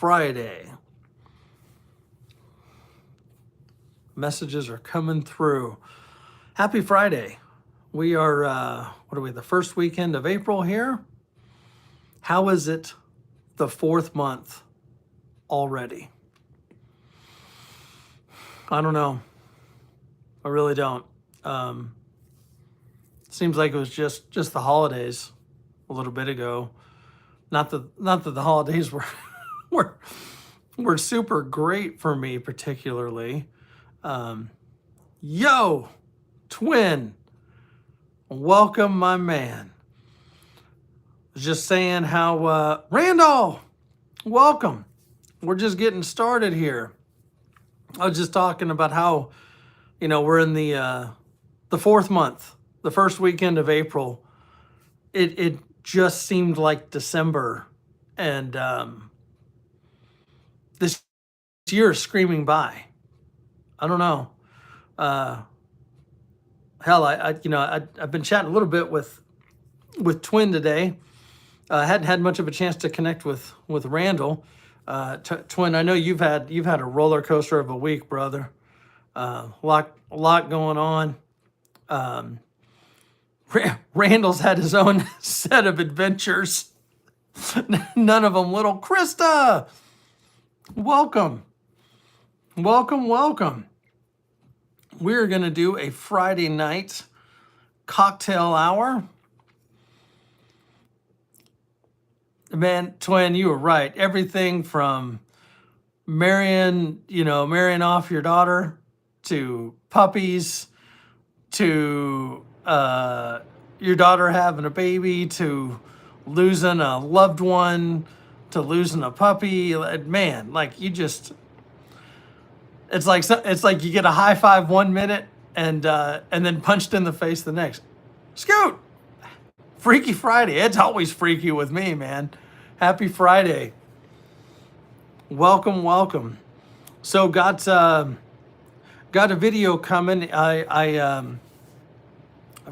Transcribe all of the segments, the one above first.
Friday. Messages are coming through. Happy Friday. We are, what are we, the first weekend of April here? How is it the fourth month already? I don't know. I really don't. Seems like it was just the holidays a little bit ago. Not that the holidays were super great for me particularly. Yo, Twin, welcome, my man. Was just saying how Randall, welcome. We're just getting started here. I was just talking about how, we're in the fourth month, the first weekend of April. It just seemed like December, and this year is screaming by. I don't know. Hell, I've been chatting a little bit with Twin today. I hadn't had much of a chance to connect with Randall. Twin, I know you've had a roller coaster of a week, brother. A lot going on. Randall's had his own set of adventures. None of them little. Krista, welcome. We're going to do a Friday night cocktail hour. Man, Twin, you were right. Everything from marrying off your daughter, to puppies, to your daughter having a baby, to losing a loved one, to losing a puppy. Man, like it's like you get a high five 1 minute and then punched in the face the next. Scoot! Freaky Friday. It's always freaky with me, man. Happy Friday. Welcome. So got a video coming. I've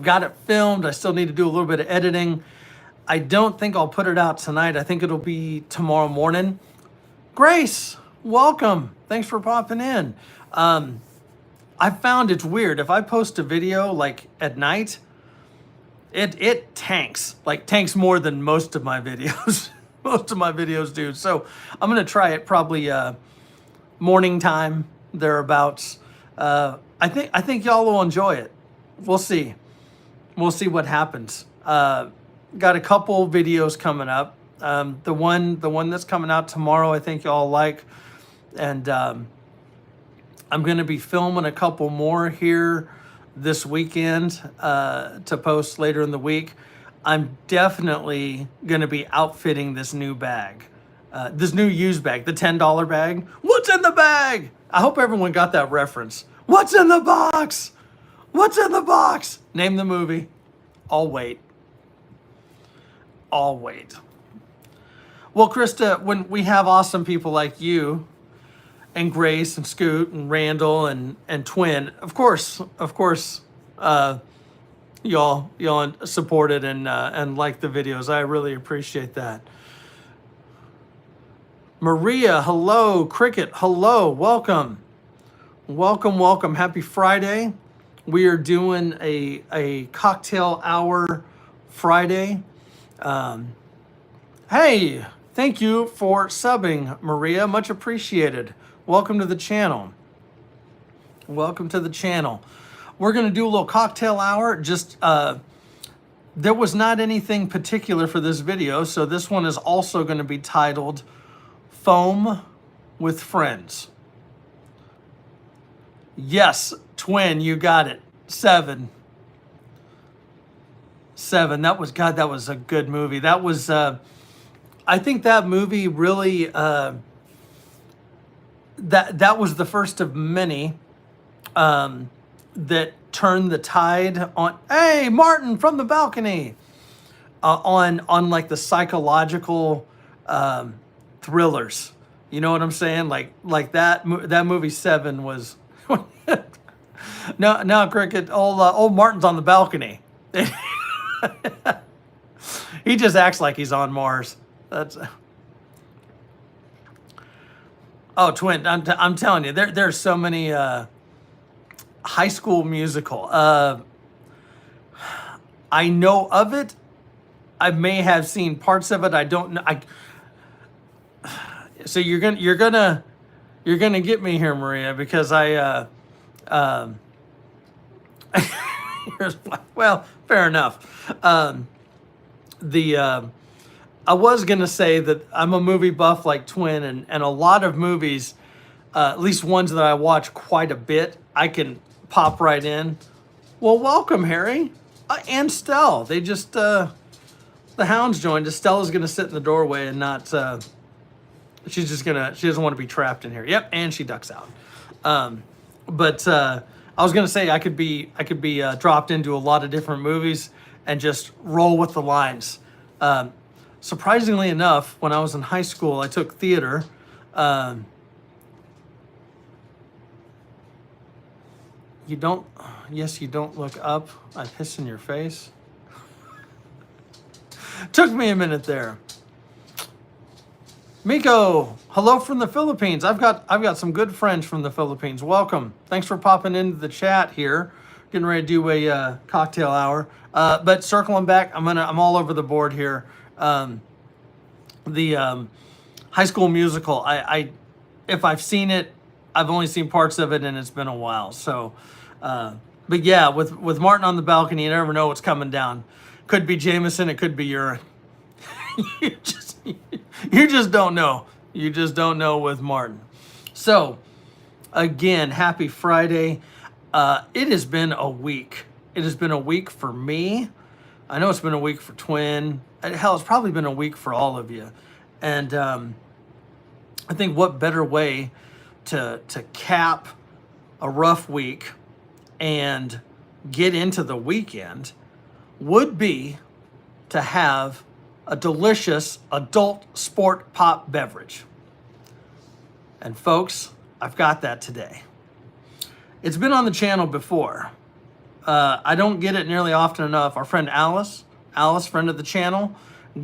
got it filmed. I still need to do a little bit of editing. I don't think I'll put it out tonight. I think it'll be tomorrow morning. Grace, welcome. Thanks for popping in. I found it's weird. If I post a video like at night, it tanks more than most of my videos. Most of my videos do. So I'm gonna try it probably morning time, thereabouts. I think y'all will enjoy it. We'll see what happens. Got a couple videos coming up. The one that's coming out tomorrow, I think y'all like, and I'm gonna be filming a couple more here this weekend to post later in the week. I'm definitely gonna be outfitting this new bag, this new used bag, the $10 bag. What's in the bag? I hope everyone got that reference. What's in the box? What's in the box? Name the movie. I'll wait. Well, Krista, when we have awesome people like you and Grace and Scoot and Randall and Twin, of course, y'all supported and liked the videos. I really appreciate that. Maria, hello. Cricket, hello. Welcome. Happy Friday. We are doing a cocktail hour Friday. Hey, thank you for subbing, Maria. Much appreciated. Welcome to the channel. We're going to do a little cocktail hour. Just there was not anything particular for this video, so this one is also going to be titled Foam with Friends. Yes, Twin, you got it. 7. That was a good movie. That was I think that movie really that was the first of many that turned the tide on. Hey, Martin from the balcony. On like the psychological thrillers. You know what I'm saying? Like that movie 7 was. No, Cricket. Old Martin's on the balcony. He just acts like he's on Mars. Oh, Twin, I'm telling you, there's so many High School Musical. I know of it. I may have seen parts of it. I don't know. So you're gonna get me here, Maria, because um, well, fair enough. The I was gonna say that I'm a movie buff like Twin, and a lot of movies, at least ones that I watch quite a bit, I can pop right in. Well, welcome, Harry, and Stell. They just the hounds joined. Stella's gonna sit in the doorway and not. She doesn't want to be trapped in here. Yep, and she ducks out. But I was gonna say I could be dropped into a lot of different movies and just roll with the lines. Surprisingly enough, when I was in high school, I took theater. Um, you don't. Yes, you don't look up. I piss in your face. Took me a minute there. Miko, hello from the Philippines. I've got some good friends from the Philippines. Welcome. Thanks for popping into the chat here. Getting ready to do a cocktail hour. But circling back, I'm all over the board here. The High School Musical. If I've seen it, I've only seen parts of it, and it's been a while. So, but yeah, with Martin on the balcony, you never know what's coming down. Could be Jameson. It could be urine. you just you just don't know. You just don't know with Martin. So again, happy Friday. It has been a week. It has been a week for me. I know it's been a week for Twin. Hell, it's probably been a week for all of you. And I think what better way to cap a rough week and get into the weekend would be to have a delicious adult sport pop beverage. And folks, I've got that today. It's been on the channel before. I don't get it nearly often enough. Our friend Alice, friend of the channel,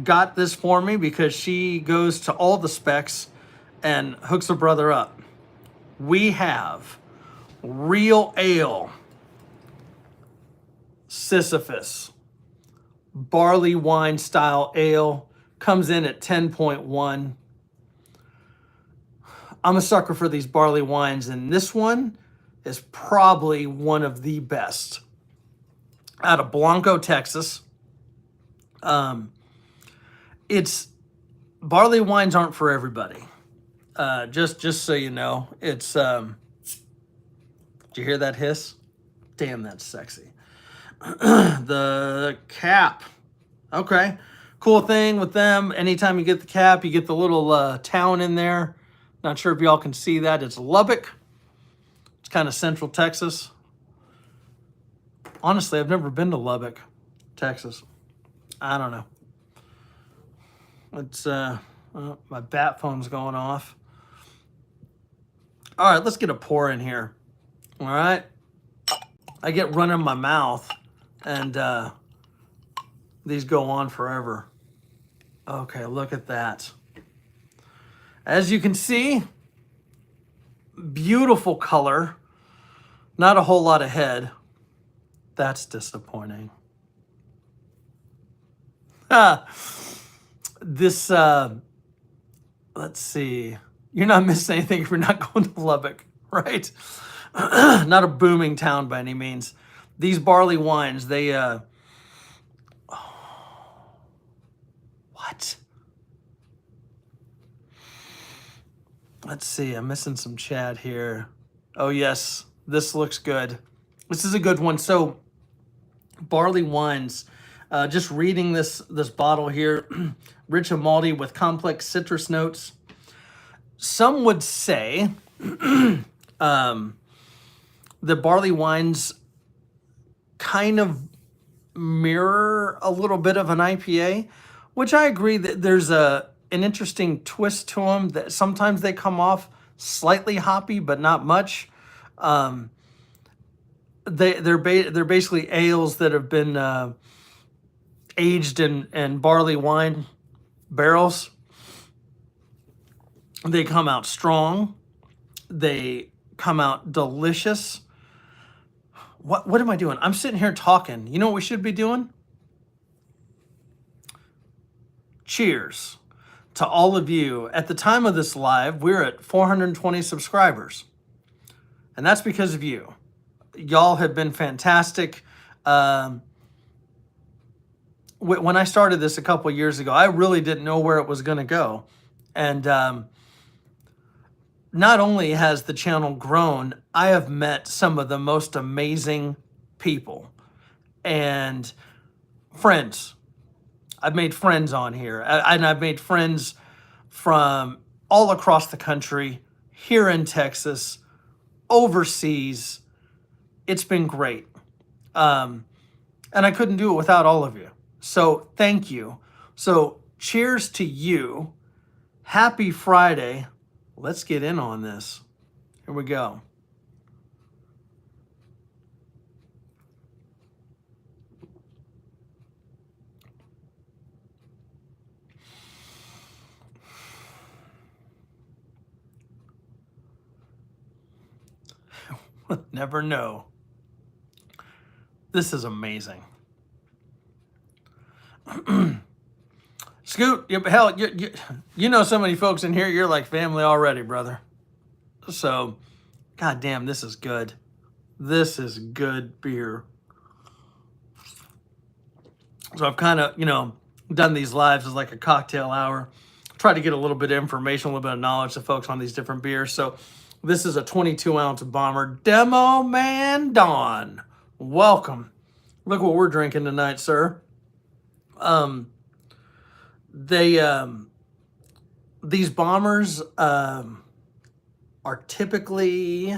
got this for me because she goes to all the specs and hooks her brother up. We have Real Ale Sisyphus barley wine style ale, comes in at 10.1. I'm a sucker for these barley wines, and this one is probably one of the best. Out of Blanco, Texas. It's barley wines aren't for everybody. Just so you know, it's did you hear that hiss? Damn, that's sexy. The cap. Okay. Cool thing with them. Anytime you get the cap, you get the little town in there. Not sure if y'all can see that. It's Lubbock. It's kind of central Texas. Honestly, I've never been to Lubbock, Texas. I don't know. It's my bat phone's going off. All right, let's get a pour in here. All right. I get running my mouth, and these go on forever. Okay, look at that. As you can see, beautiful color. Not a whole lot of head. That's disappointing. This, let's see. You're not missing anything if you're not going to Lubbock, right? Not a booming town by any means. These barley wines, they, what? Let's see, I'm missing some chat here. Oh yes, this looks good. This is a good one. So, barley wines, just reading this bottle here, rich and malty with complex citrus notes. Some would say the barley wines kind of mirror a little bit of an IPA, which I agree that there's an interesting twist to them, that sometimes they come off slightly hoppy, but not much. They're basically ales that have been aged in barley wine barrels. They come out strong. They come out delicious. What am I doing? I'm sitting here talking. You know what we should be doing? Cheers to all of you. At the time of this live, we're at 420 subscribers. And that's because of you. Y'all have been fantastic. When I started this a couple of years ago, I really didn't know where it was going to go. And not only has the channel grown, I have met some of the most amazing people and friends. I've made friends on here, and I've made friends from all across the country, here in Texas, overseas. It's been great. And I couldn't do it without all of you. So thank you. So cheers to you. Happy Friday. Let's get in on this. Here we go. Never know. This is amazing. Scoot, hell, you know so many folks in here, you're like family already, brother. So, goddamn, this is good. This is good beer. So I've kind of, done these lives as like a cocktail hour. Try to get a little bit of information, a little bit of knowledge to folks on these different beers. So this is a 22-ounce Bomber Demo Man Dawn. Welcome. Look what we're drinking tonight, sir. These bombers are typically,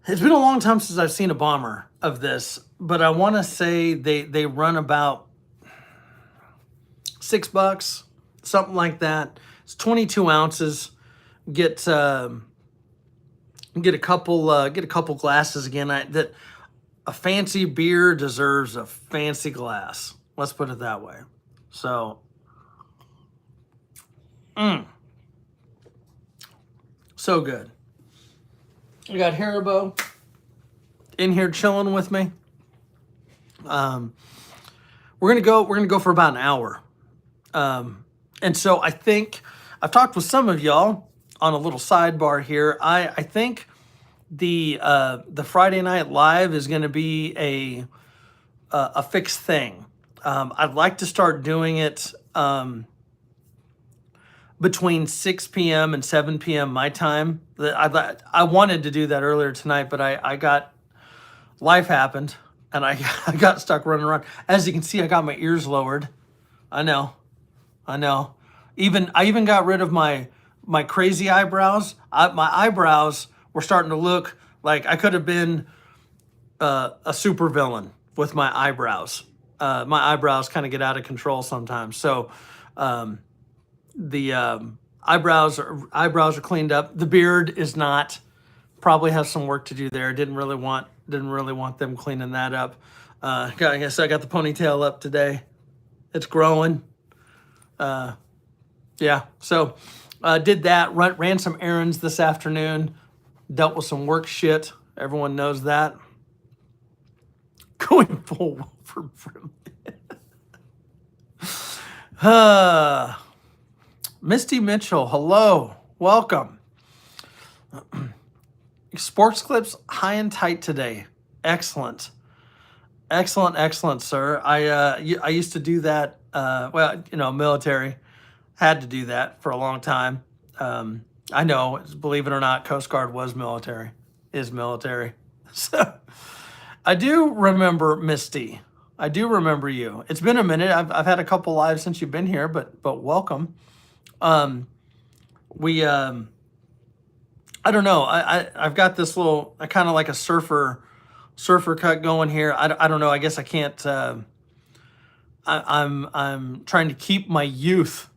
it's been a long time since I've seen a bomber of this, but I want to say they run about $6, something like that. It's 22 ounces. Get a couple glasses again. That a fancy beer deserves a fancy glass. Let's put it that way. So, so good. We got Haribo in here chilling with me. We're gonna go for about an hour. And so I think I've talked with some of y'all on a little sidebar here. I think the Friday night live is going to be a fixed thing. I'd like to start doing it between 6 p.m. and 7 p.m. my time. I wanted to do that earlier tonight, but life happened and I got stuck running around. As you can see, I got my ears lowered. I know. I even got rid of my crazy eyebrows. My eyebrows were starting to look like I could have been a super villain with my eyebrows. My eyebrows kind of get out of control sometimes. So the eyebrows are cleaned up. The beard is not. Probably has some work to do there. Didn't really want them cleaning that up. I guess I got the ponytail up today. It's growing. Yeah, so did that, ran some errands this afternoon, dealt with some work shit. Everyone knows that. Going full Wilford Brimley. Misty Mitchell, hello, welcome. Sports Clips high and tight today. Excellent, sir. I used to do that. Military. Had to do that for a long time. I know, believe it or not, Coast Guard is military. So I do remember Misty. I do remember you. It's been a minute. I've had a couple lives since you've been here, but welcome. I don't know. I've got this little, kind of like a surfer cut going here. I don't know. I guess I can't. I'm trying to keep my youth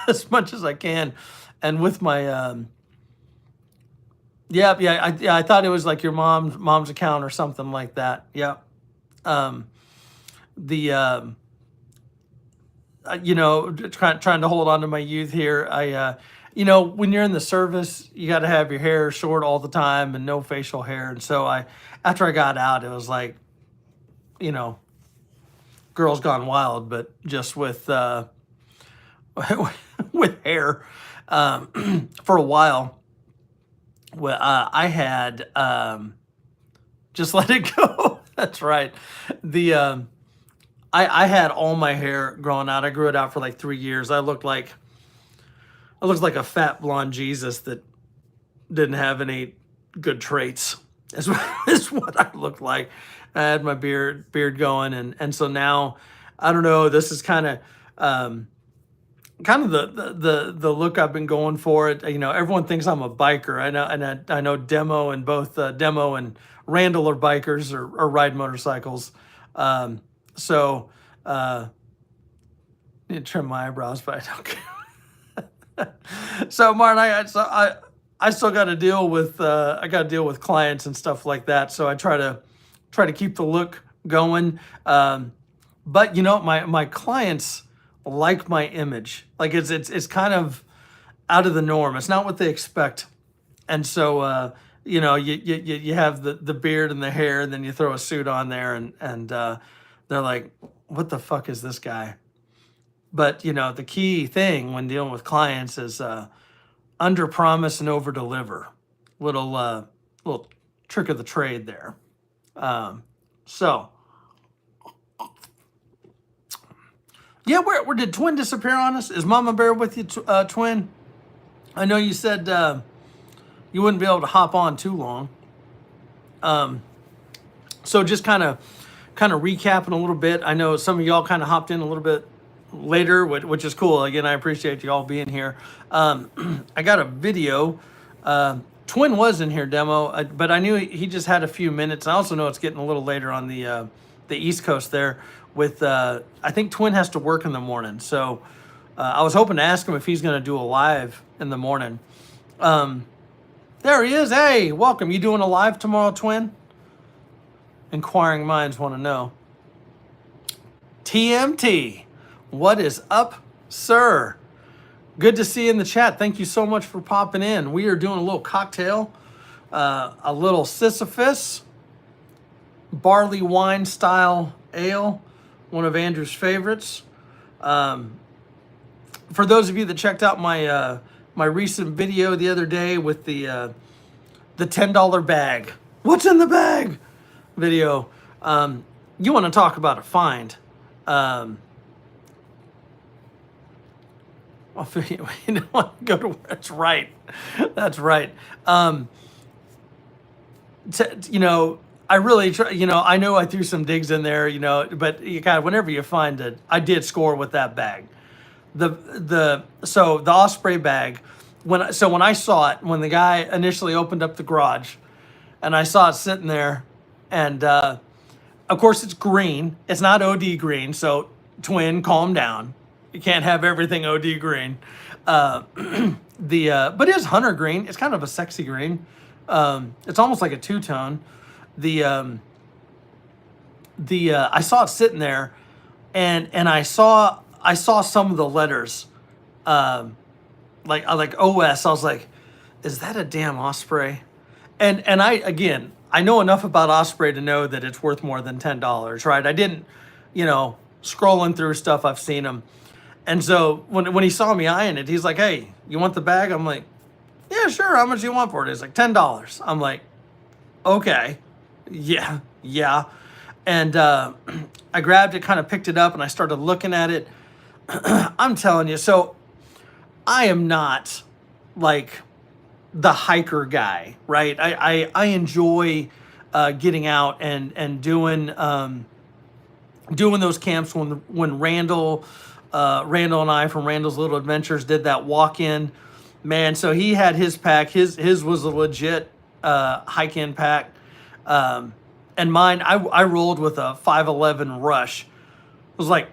as much as I can, and with my I thought it was like your mom's account or something like that. Yeah. Trying to hold on to my youth here. when you're in the service, you got to have your hair short all the time and no facial hair. And so after I got out, it was like, you know, Girls Gone Wild, but just with with hair. For a while, well, I had just let it go. That's right. I had all my hair growing out. I grew it out for like 3 years. I looked like a fat blonde Jesus that didn't have any good traits. Is is what I looked like. I had my beard going, and so now, I don't know. This is kind of the look I've been going for. It. Everyone thinks I'm a biker. I know, and I know Demo and both Demo and Randall are bikers or ride motorcycles. So need to trim my eyebrows, but I don't care. So Martin, I still got to deal with clients and stuff like that. So I try to keep the look going. But my clients like my image. Like it's kind of out of the norm. It's not what they expect. And so you have the beard and the hair, and then you throw a suit on there, and they're like, what the fuck is this guy? But the key thing when dealing with clients is under promise and over deliver. Little trick of the trade there. So yeah, where did Twin disappear on us? Is Mama Bear with you, Twin? I know you said you wouldn't be able to hop on too long. So just kind of recapping a little bit. I know some of y'all kind of hopped in a little bit later, which is cool. Again, I appreciate you all being here. I got a video. Twin was in here, Demo, but I knew he just had a few minutes. I also know it's getting a little later on the East Coast there. With I think Twin has to work in the morning, so I was hoping to ask him if he's going to do a live in the morning. There he is. Hey, welcome. You doing a live tomorrow, Twin? Inquiring minds want to know. TMT, what is up, sir? Good to see you in the chat. Thank you so much for popping in. We are doing a little cocktail, a little Sisyphus barley wine style ale, one of Andrew's favorites. For those of you that checked out my my recent video the other day with the $10 bag, what's in the bag video, you want to talk about a find. You don't want to go to where it's right. That's right. I really try, I know I threw some digs in there, but you kind of, whenever you find it, I did score with that bag. So the Osprey bag, when I saw it, when the guy initially opened up the garage and I saw it sitting there, and of course it's green, it's not OD green. So Twin, calm down. You can't have everything OD green. But it is hunter green. It's kind of a sexy green. It's almost like a two-tone. I saw it sitting there, and I saw some of the letters, like OS. I was like, is that a damn Osprey? And I know enough about Osprey to know that it's worth more than $10, right? I didn't, scrolling through stuff, I've seen them. And so when he saw me eyeing it, he's like, hey, you want the bag? I'm like, yeah, sure. How much do you want for it? He's like, $10. I'm like, okay. Yeah. And I grabbed it, kind of picked it up, and I started looking at it. I'm telling you, so I am not like the hiker guy, right? I enjoy getting out and doing those camps when Randall and I from Randall's Little Adventures did that walk-in. Man, so he had his pack. His was a legit hike-in pack. And mine, I rolled with a 511 Rush. It was like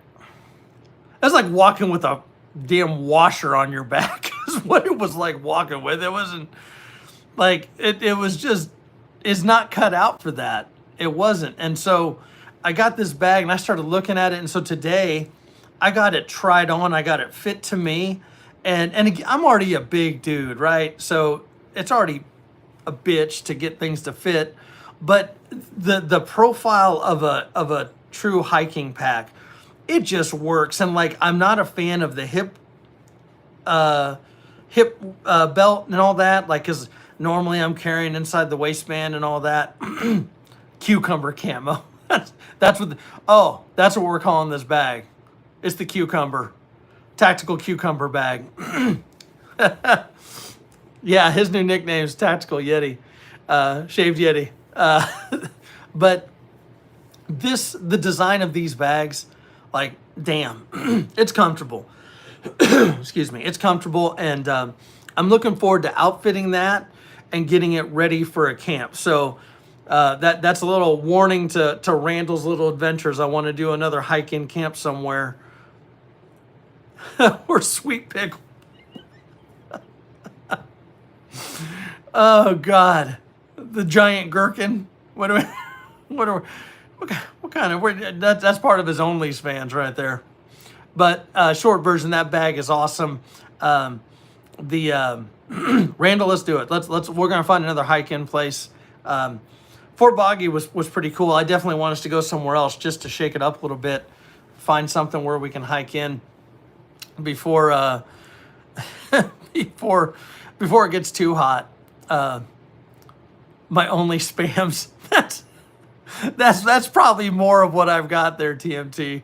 walking with a damn washer on your back is what it was like walking with. It wasn't like, it was just, it's not cut out for that. It wasn't. And so I got this bag and I started looking at it. And so today I got it tried on. I got it fit to me. And again, I'm already a big dude, right? So it's already a bitch to get things to fit. But the profile of a true hiking pack, it just works. And like, I'm not a fan of the uh, hip belt and all that. Like, cause normally I'm carrying inside the waistband and all that. Cucumber camo. That's what. That's what we're calling this bag. It's the cucumber, tactical cucumber bag. Yeah, his new nickname is Tactical Yeti, Shaved Yeti. But the design of these bags, like, damn, it's comfortable. Excuse me, it's comfortable, and I'm looking forward to outfitting that and getting it ready for a camp. So that's a little warning to Randall's Little Adventures. I want to do another hike in camp somewhere. Or Sweet Pickle. Oh God, the giant gherkin. What do we? What kind of? That's part of his OnlyFans right there. But short version, that bag is awesome. The Randall, let's do it. We're gonna find another hike-in place. Fort Boggy was pretty cool. I definitely want us to go somewhere else just to shake it up a little bit, find something where we can hike in before before it gets too hot. My only spams. That's probably more of what I've got there, TMT.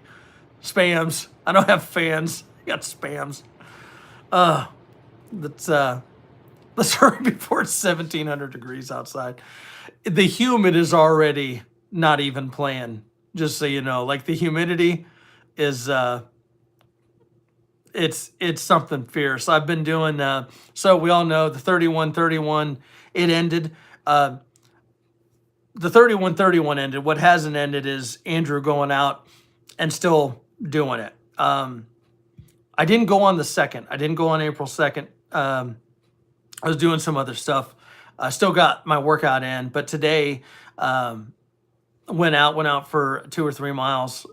Spams. I don't have fans. I got spams. Let's hurry before it's 1700 degrees outside. The humid is already not even playing, just so you know. Like, the humidity is it's something fierce. I've been doing so we all know the 31-31, it ended. The 31-31 ended. What hasn't ended is Andrew going out and still doing it. I didn't go on the 2nd. I didn't go on April 2nd. I was doing some other stuff. I still got my workout in, but today went out for 2 or 3 miles.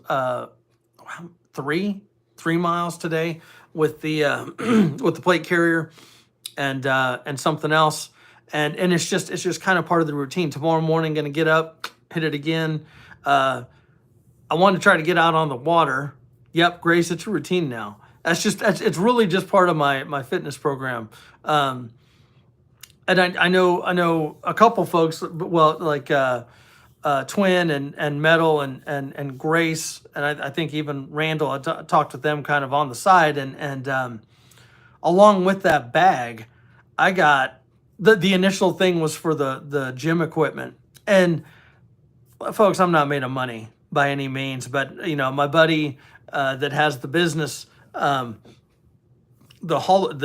Three miles today with the with the plate carrier and something else. And it's just kind of part of the routine. Tomorrow morning, going to get up, hit it again. I wanted to try to get out on the water. Yep, Grace, it's a routine now. It's really just part of my fitness program. And I know a couple folks, well, like Twin and Metal and Grace, and I think even Randall. I talked with them kind of on the side, and along with that bag, I got the initial thing was for the gym equipment. And folks, I'm not made of money by any means, but my buddy that has the business, the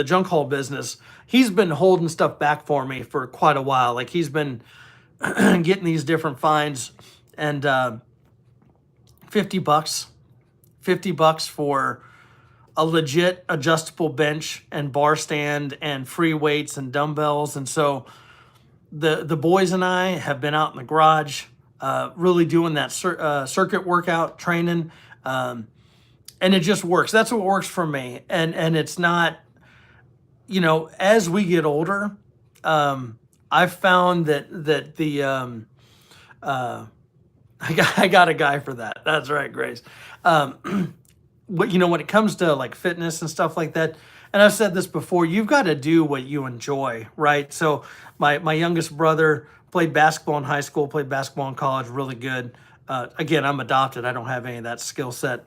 junk haul business, he's been holding stuff back for me for quite a while. Like, he's been getting these different finds, and $50 for a legit adjustable bench and bar stand and free weights and dumbbells. And so the boys and I have been out in the garage really doing that circuit workout training, and it just works. That's what works for me. And it's not, as we get older, I've found that the I got a guy for that. That's right, Grace. When it comes to like fitness and stuff like that, and I've said this before, you've got to do what you enjoy, right? So my youngest brother played basketball in high school, played basketball in college, really good. Again, I'm adopted. I don't have any of that skill set.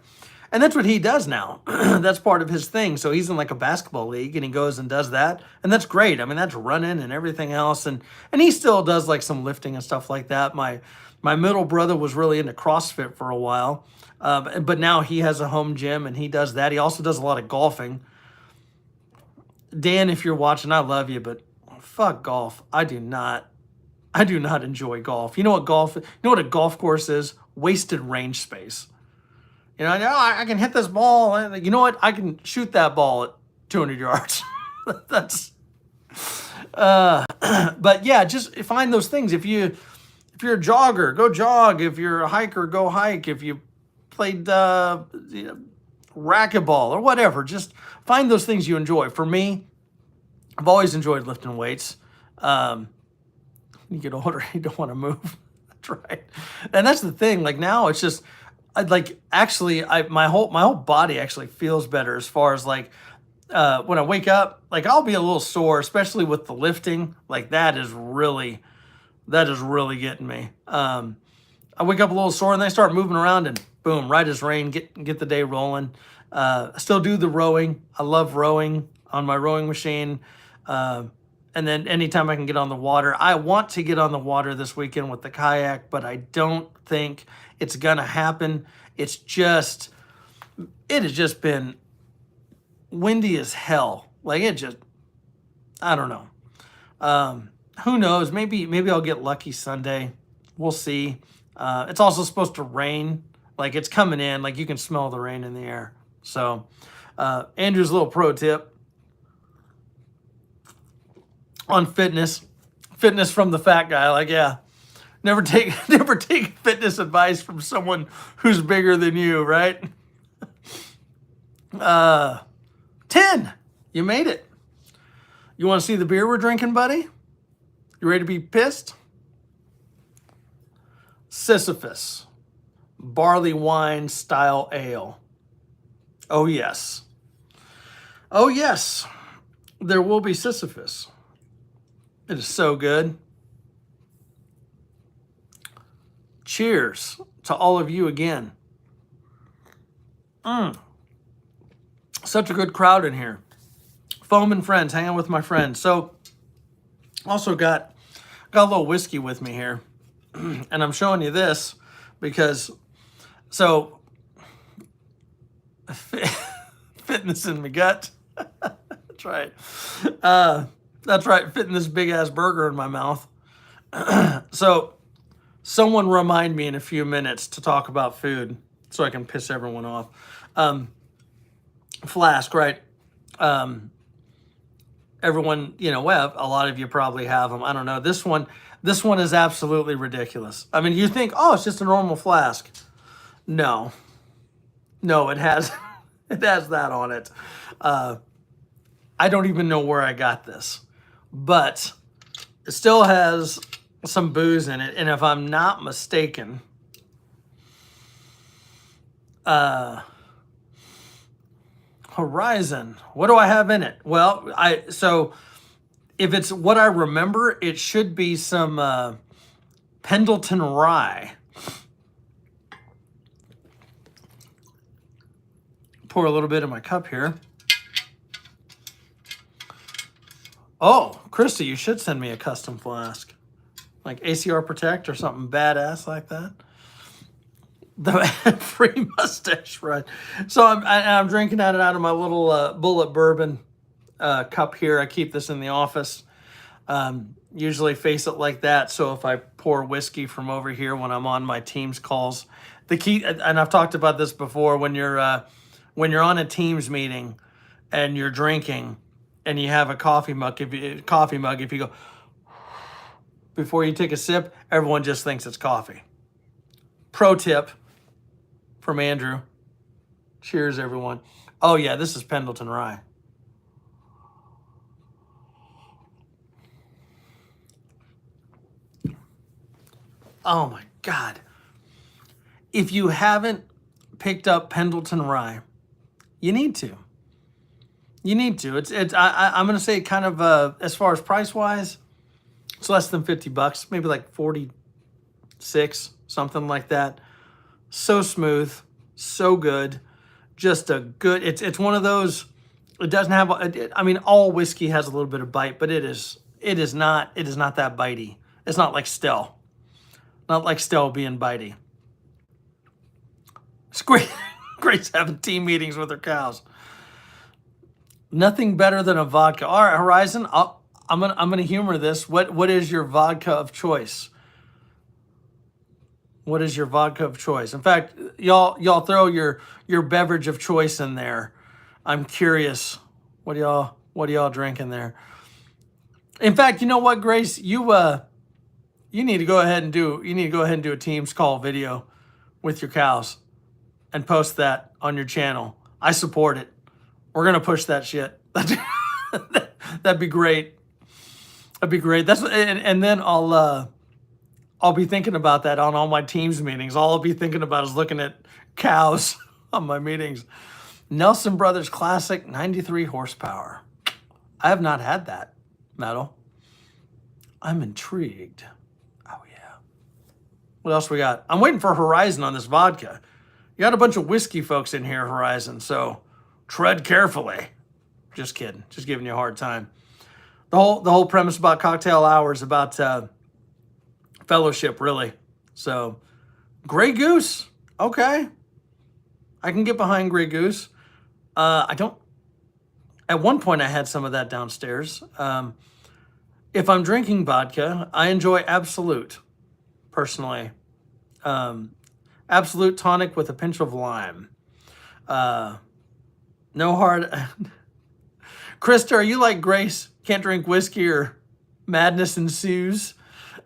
And that's what he does now. That's part of his thing. So he's in like a basketball league, and he goes and does that. And that's great. I mean, that's running and everything else. And he still does like some lifting and stuff like that. My middle brother was really into CrossFit for a while. But now he has a home gym and he does that. He also does a lot of golfing. Dan, if you're watching, I love you, but fuck golf. I do not enjoy golf. You know what a golf course is? Wasted range space. I can hit this ball, and you know what? I can shoot that ball at 200 yards. That's, but yeah, just find those things. If you're a jogger, go jog. If you're a hiker, go hike. If you played racquetball, or whatever. Just find those things you enjoy. For me, I've always enjoyed lifting weights. You get older, you don't want to move. That's right. And that's the thing. Like now it's just my whole body actually feels better as far as like when I wake up, like I'll be a little sore, especially with the lifting. Like that is really getting me. I wake up a little sore and then I start moving around and boom, right as rain, get the day rolling. I still do the rowing. I love rowing on my rowing machine. And then anytime I can get on the water, I want to get on the water this weekend with the kayak, but I don't think it's going to happen. It has just been windy as hell. Like I don't know. Who knows? Maybe I'll get lucky Sunday. We'll see. It's also supposed to rain. Like it's coming in. Like you can smell the rain in the air. So Andrew's little pro tip on fitness from the fat guy. Like, yeah, never take fitness advice from someone who's bigger than you, right? 10. You made it. You want to see the beer we're drinking, buddy? You ready to be pissed? Sisyphus barley wine style ale. Oh yes. Oh yes. There will be Sisyphus. It is so good. Cheers to all of you again. Such a good crowd in here. Foam and friends, hanging with my friends. So, also got a little whiskey with me here. And I'm showing you this because, so, fitness in my gut. That's right. That's right, fitting this big-ass burger in my mouth. So, someone remind me in a few minutes to talk about food so I can piss everyone off. Flask, right? Everyone, well, a lot of you probably have them. I don't know. This one is absolutely ridiculous. I mean, you think, oh, it's just a normal flask. No, it has that on it. I don't even know where I got this. But it still has some booze in it. And if I'm not mistaken, Horizon, what do I have in it? Well, so if it's what I remember, it should be some Pendleton Rye. Pour a little bit in my cup here. Oh, Christy, you should send me a custom flask. Like ACR Protect or something badass like that. The free mustache run. So I'm drinking out of my little Bullet Bourbon cup here. I keep this in the office. Usually face it like that. So if I pour whiskey from over here when I'm on my Teams calls, the key, and I've talked about this before, when you're on a Teams meeting and you're drinking, and you have a coffee mug, if you go, before you take a sip, everyone just thinks it's coffee. Pro tip from Andrew. Cheers, everyone. Oh yeah, this is Pendleton Rye. Oh my God. If you haven't picked up Pendleton Rye, you need to. You need to. I'm going to say kind of, as far as price-wise, it's less than $50, maybe like 46, something like that. So smooth, so good. Just a good, it's one of those, it doesn't have, I mean, all whiskey has a little bit of bite, but it is not that bitey. It's not like Stell. Not like Stell being bitey. It's great, great having team meetings with their cows. Nothing better than a vodka. All right, Horizon, I'm gonna humor this. What is your vodka of choice? What is your vodka of choice? In fact, y'all throw your beverage of choice in there. I'm curious. What are y'all drinking there? In fact, you know what, Grace? You need to go ahead and do a Teams call video with your cows and post that on your channel. I support it. We're gonna push that shit. That'd be great. That'd be great. And then I'll be thinking about that on all my teams meetings. All I'll be thinking about is looking at cows on my meetings. Nelson Brothers Classic, 93 horsepower. I have not had that, Metal. I'm intrigued. Oh, yeah. What else we got? I'm waiting for Horizon on this vodka. You got a bunch of whiskey folks in here, Horizon, so tread carefully. Just kidding. Just giving you a hard time. The whole premise about cocktail hours, about fellowship, really. So, Grey Goose. Okay. I can get behind Grey Goose. I don't... At one point, I had some of that downstairs. If I'm drinking vodka, I enjoy Absolute, personally. Absolute tonic with a pinch of lime. No hard... Krista, are you like Grace? Can't drink whiskey or madness ensues?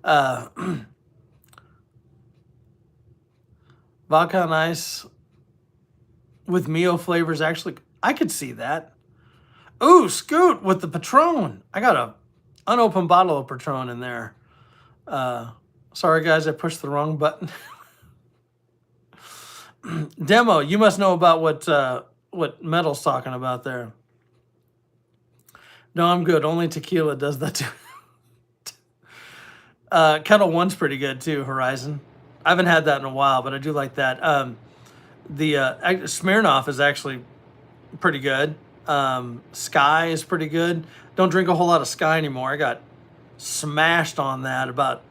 Vodka on ice with Mio flavors, actually, I could see that. Ooh, Scoot with the Patron. I got a unopened bottle of Patron in there. Sorry, guys, I pushed the wrong button. Demo, you must know about what Metal's talking about there. No, I'm good. Only tequila does that too. Kettle One's pretty good too, Horizon. I haven't had that in a while, but I do like that. The Smirnoff is actually pretty good. Sky is pretty good. Don't drink a whole lot of Sky anymore. I got smashed on that about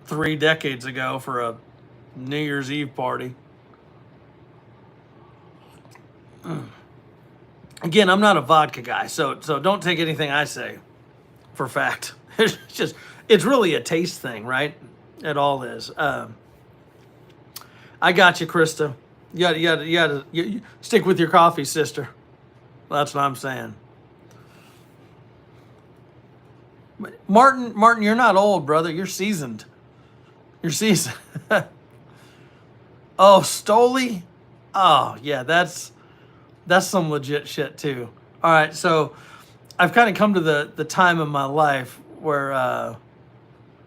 3 decades ago for a New Year's Eve party. Again, I'm not a vodka guy, so don't take anything I say for fact. It's really a taste thing, right? It all is. I got you, Krista. You gotta stick with your coffee, sister. That's what I'm saying. Martin, you're not old, brother. You're seasoned. You're seasoned. Oh, Stoli? Oh, yeah, that's some legit shit too. All right, so I've kind of come to the time in my life where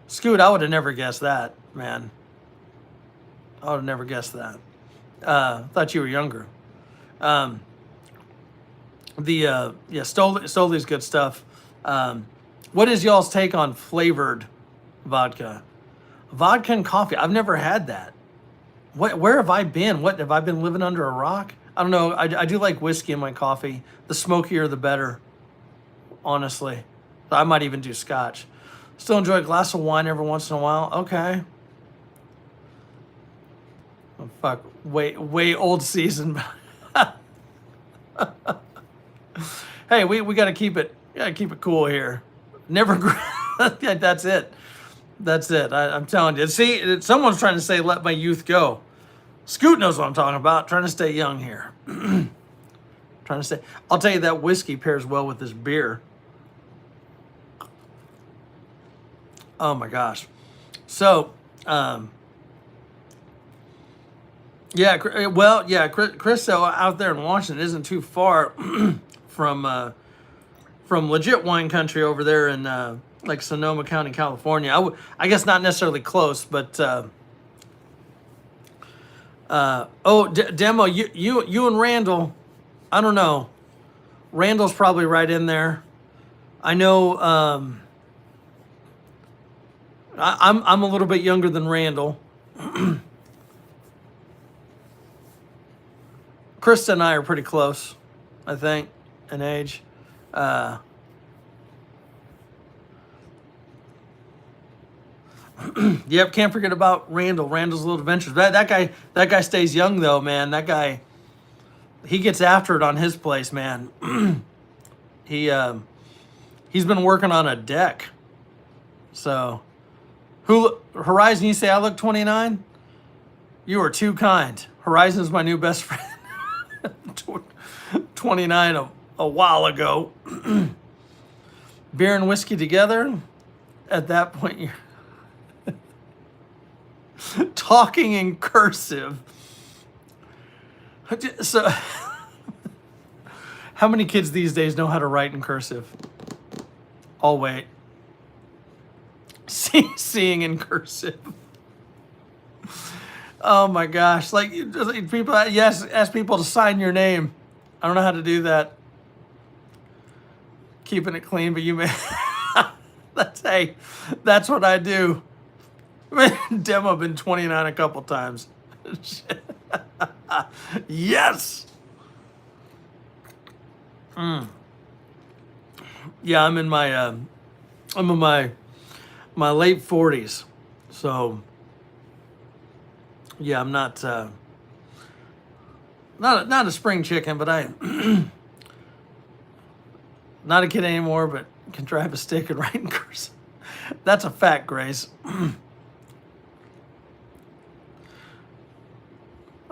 Scoot, I would have never guessed that, man. I would have never guessed that. Thought you were younger. Stoli's good stuff. What is y'all's take on flavored vodka? Vodka and coffee. I've never had that. Where have I been? What have I been living under a rock? I don't know. I do like whiskey in my coffee. The smokier, the better. Honestly, I might even do scotch. Still enjoy a glass of wine every once in a while. Okay. Oh, fuck. Way old season. Hey, we gotta keep it. Cool here. Never. Yeah, that's it. That's it. I'm telling you. See, someone's trying to say, "Let my youth go." Scoot knows what I'm talking about. Trying to stay young here. Trying to stay. I'll tell you that whiskey pairs well with this beer. Oh my gosh. So, yeah. Well, yeah. Chris out there in Washington isn't too far from legit wine country over there in like Sonoma County, California. I guess not necessarily close, but Demo, you and Randall, I don't know. Randall's probably right in there. I know. I'm a little bit younger than Randall. Krista and I are pretty close, I think, in age. Yep, can't forget about Randall. Randall's Little Adventures. That guy stays young though, man. That guy, he gets after it on his place, man. He's been working on a deck. So, Horizon? You say I look 29? You are too kind. Horizon's my new best friend. 29 a while ago. Beer and whiskey together. At that point, you're talking in cursive. So, How many kids these days know how to write in cursive? I'll wait. Seeing in cursive. Oh my gosh! Like people, yes, ask people to sign your name. I don't know how to do that. Keeping it clean, but you may. That's what I do. Demo been 29 a couple times. Yes. Yeah, I'm in my my late 40s, so yeah, I'm not not a spring chicken, but I not a kid anymore, but can drive a stick and write in cursive. That's a fact, Grace. I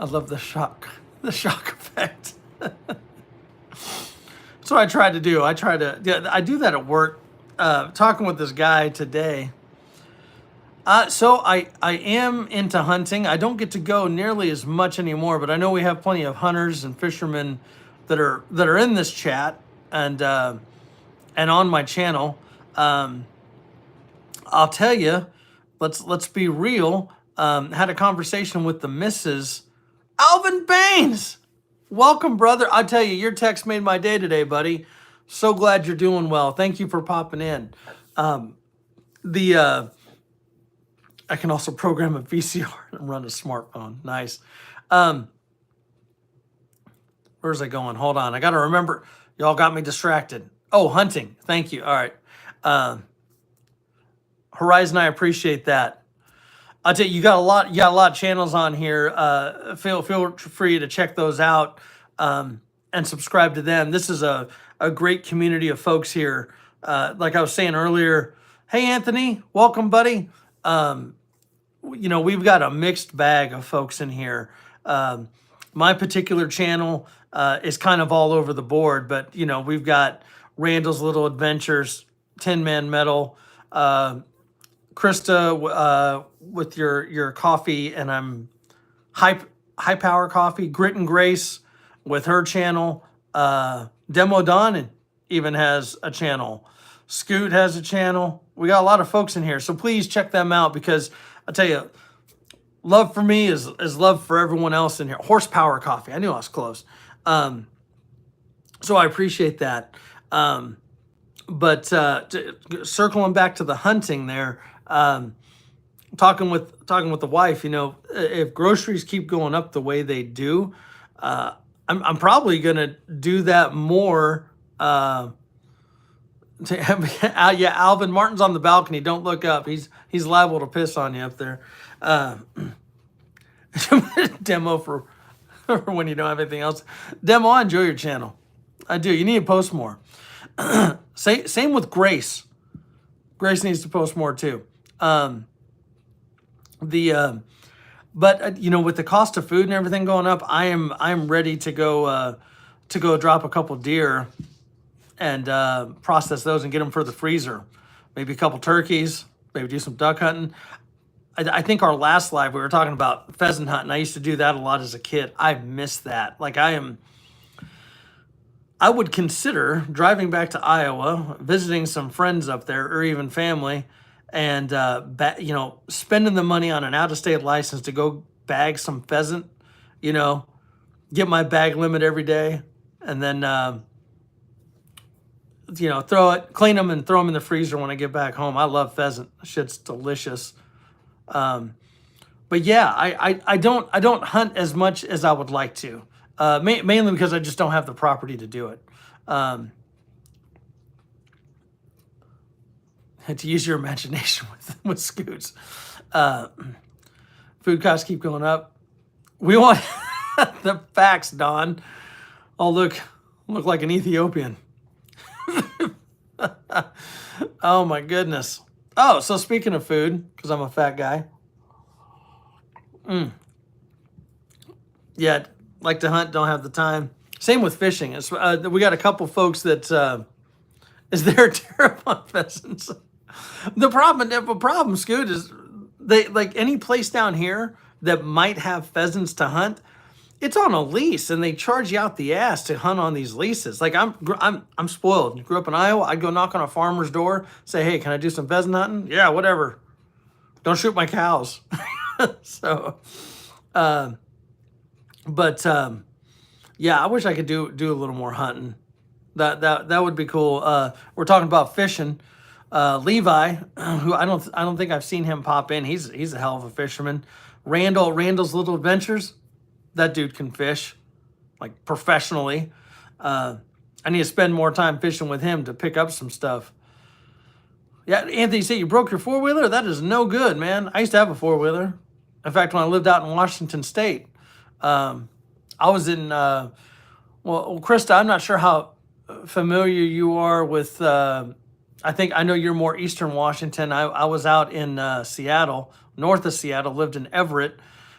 love the shock effect. That's what I tried to do. I do that at work. Talking with this guy today. So I am into hunting. I don't get to go nearly as much anymore, but I know we have plenty of hunters and fishermen that are in this chat and on my channel. I'll tell you, let's be real. Had a conversation with the missus, Alvin Baines. Welcome, brother. I tell you, your text made my day today, buddy. So glad you're doing well. Thank you for popping in. I can also program a VCR and run a smartphone. Nice. Where's I going? Hold on. I got to remember. Y'all got me distracted. Oh, hunting. Thank you. All right. Horizon, I appreciate that. I'll tell you, you got a lot of channels on here. Feel free to check those out and subscribe to them. This is a great community of folks here. Like I was saying earlier, hey Anthony, welcome, buddy. We've got a mixed bag of folks in here. My particular channel is kind of all over the board, but we've got Randall's Little Adventures, Tin Man Metal, Krista with your coffee, and I'm high power coffee, Grit and Grace with her channel. Demo Don even has a channel. Scoot has a channel. We got a lot of folks in here, so please check them out, because I'll tell you, love for me is love for everyone else in here. Horsepower Coffee. I knew I was close. So I appreciate that. But circling back to the hunting there, talking with the wife, if groceries keep going up the way they do, I'm probably gonna do that more. Yeah, Alvin Martin's on the balcony. Don't look up. He's liable to piss on you up there. Demo for when you don't have anything else. Demo, I enjoy your channel. I do. You need to post more. Same with Grace. Grace needs to post more too. But with the cost of food and everything going up, I'm ready to go drop a couple deer and process those and get them for the freezer. Maybe a couple turkeys. Maybe do some duck hunting. I think our last live we were talking about pheasant hunting. I used to do that a lot as a kid. I miss that. Like I would consider driving back to Iowa, visiting some friends up there or even family, and spending the money on an out-of-state license to go bag some pheasant, get my bag limit every day, and then clean them and throw them in the freezer when I get back home. I love pheasant. Shit's delicious. But yeah, I don't hunt as much as I would like to. Mainly because I just don't have the property to do it. Had to use your imagination with Scoots. Food costs keep going up. We want the facts, Don. I'll look like an Ethiopian. Oh my goodness. Oh, so speaking of food, because I'm a fat guy. Yeah, like to hunt, don't have the time. Same with fishing. We got a couple folks that is there terrible on pheasants. The problem, Scoot, is they like any place down here that might have pheasants to hunt. it's on a lease, and they charge you out the ass to hunt on these leases. Like I'm spoiled. Grew up in Iowa. I'd go knock on a farmer's door, say, "Hey, can I do some pheasant hunting?" Yeah, whatever. Don't shoot my cows. So, but yeah, I wish I could do a little more hunting. That would be cool. We're talking about fishing. Levi, who I don't think I've seen him pop in. He's a hell of a fisherman. Randall's Little Adventures. That dude can fish, like professionally. I need to spend more time fishing with him to pick up some stuff. Yeah, Anthony said you broke your four-wheeler? That is no good, man. I used to have a four-wheeler. In fact, when I lived out in Washington State, I was in, well, Krista, I'm not sure how familiar you are with, I know you're more Eastern Washington. I was out in Seattle, north of Seattle, lived in Everett,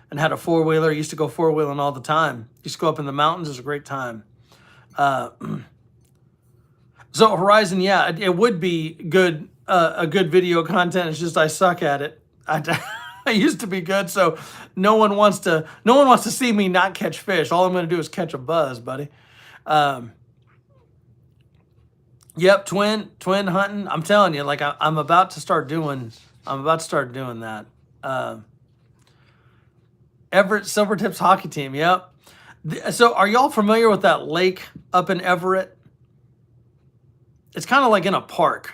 and had a four-wheeler. Used to go four-wheeling all the time. Used to go up in the mountains. It was a great time. So Horizon, yeah, it would be good, a good video content. It's just I suck at it. I used to be good, so no one wants to see me not catch fish. All I'm going to do is catch a buzz, buddy. Yep, twin hunting. I'm telling you, like I'm about to start doing that. Everett Silvertips hockey team. Yep. So are y'all familiar with that lake up in Everett? It's kind of like in a park.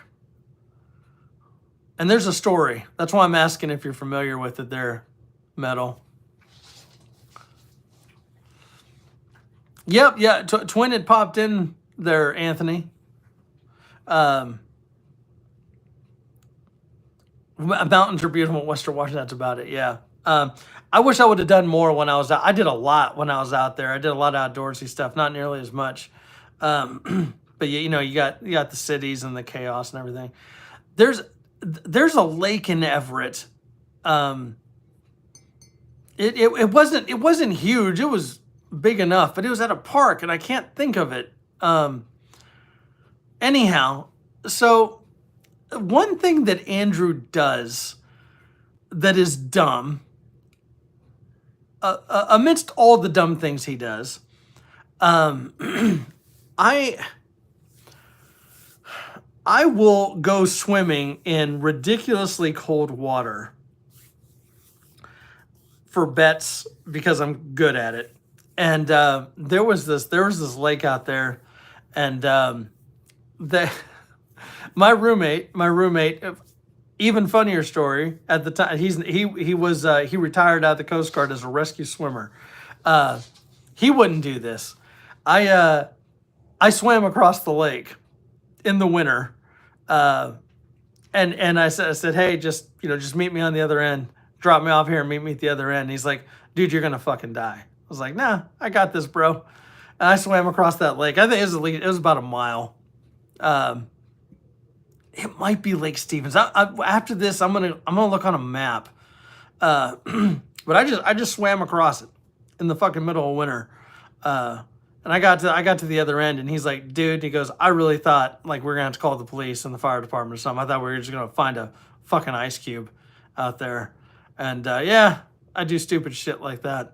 And there's a story. That's why I'm asking if you're familiar with it there, Metal. Yep, yeah. Twin had popped in there, Anthony. Mountains are beautiful in Western Washington. That's about it. Yeah. I wish I would have done more when I was out. I did a lot when I was out there. I did a lot of outdoorsy stuff, not nearly as much. But you know, you got the cities and the chaos and everything. There's a lake in Everett. It wasn't huge. It was big enough, but it was at a park, and I can't think of it. Anyhow, so one thing that Andrew does that is dumb, amidst all the dumb things he does, I will go swimming in ridiculously cold water for bets because I'm good at it. And there was this lake out there, and my roommate, even funnier story at the time. He retired out of the Coast Guard as a rescue swimmer. He wouldn't do this. I swam across the lake in the winter, and I said, hey, just meet me on the other end. Drop me off here and meet me at the other end. And he's like, dude, you're gonna fucking die. I was like, nah, I got this, bro. And I swam across that lake. I think it was about a mile. It might be Lake Stevens. After this, I'm gonna look on a map. But I just swam across it in the fucking middle of winter. And I got to the other end, and he's like, dude, he goes, I really thought like we're gonna have to call the police and the fire department or something. I thought we were just gonna find a fucking ice cube out there. And yeah, I do stupid shit like that.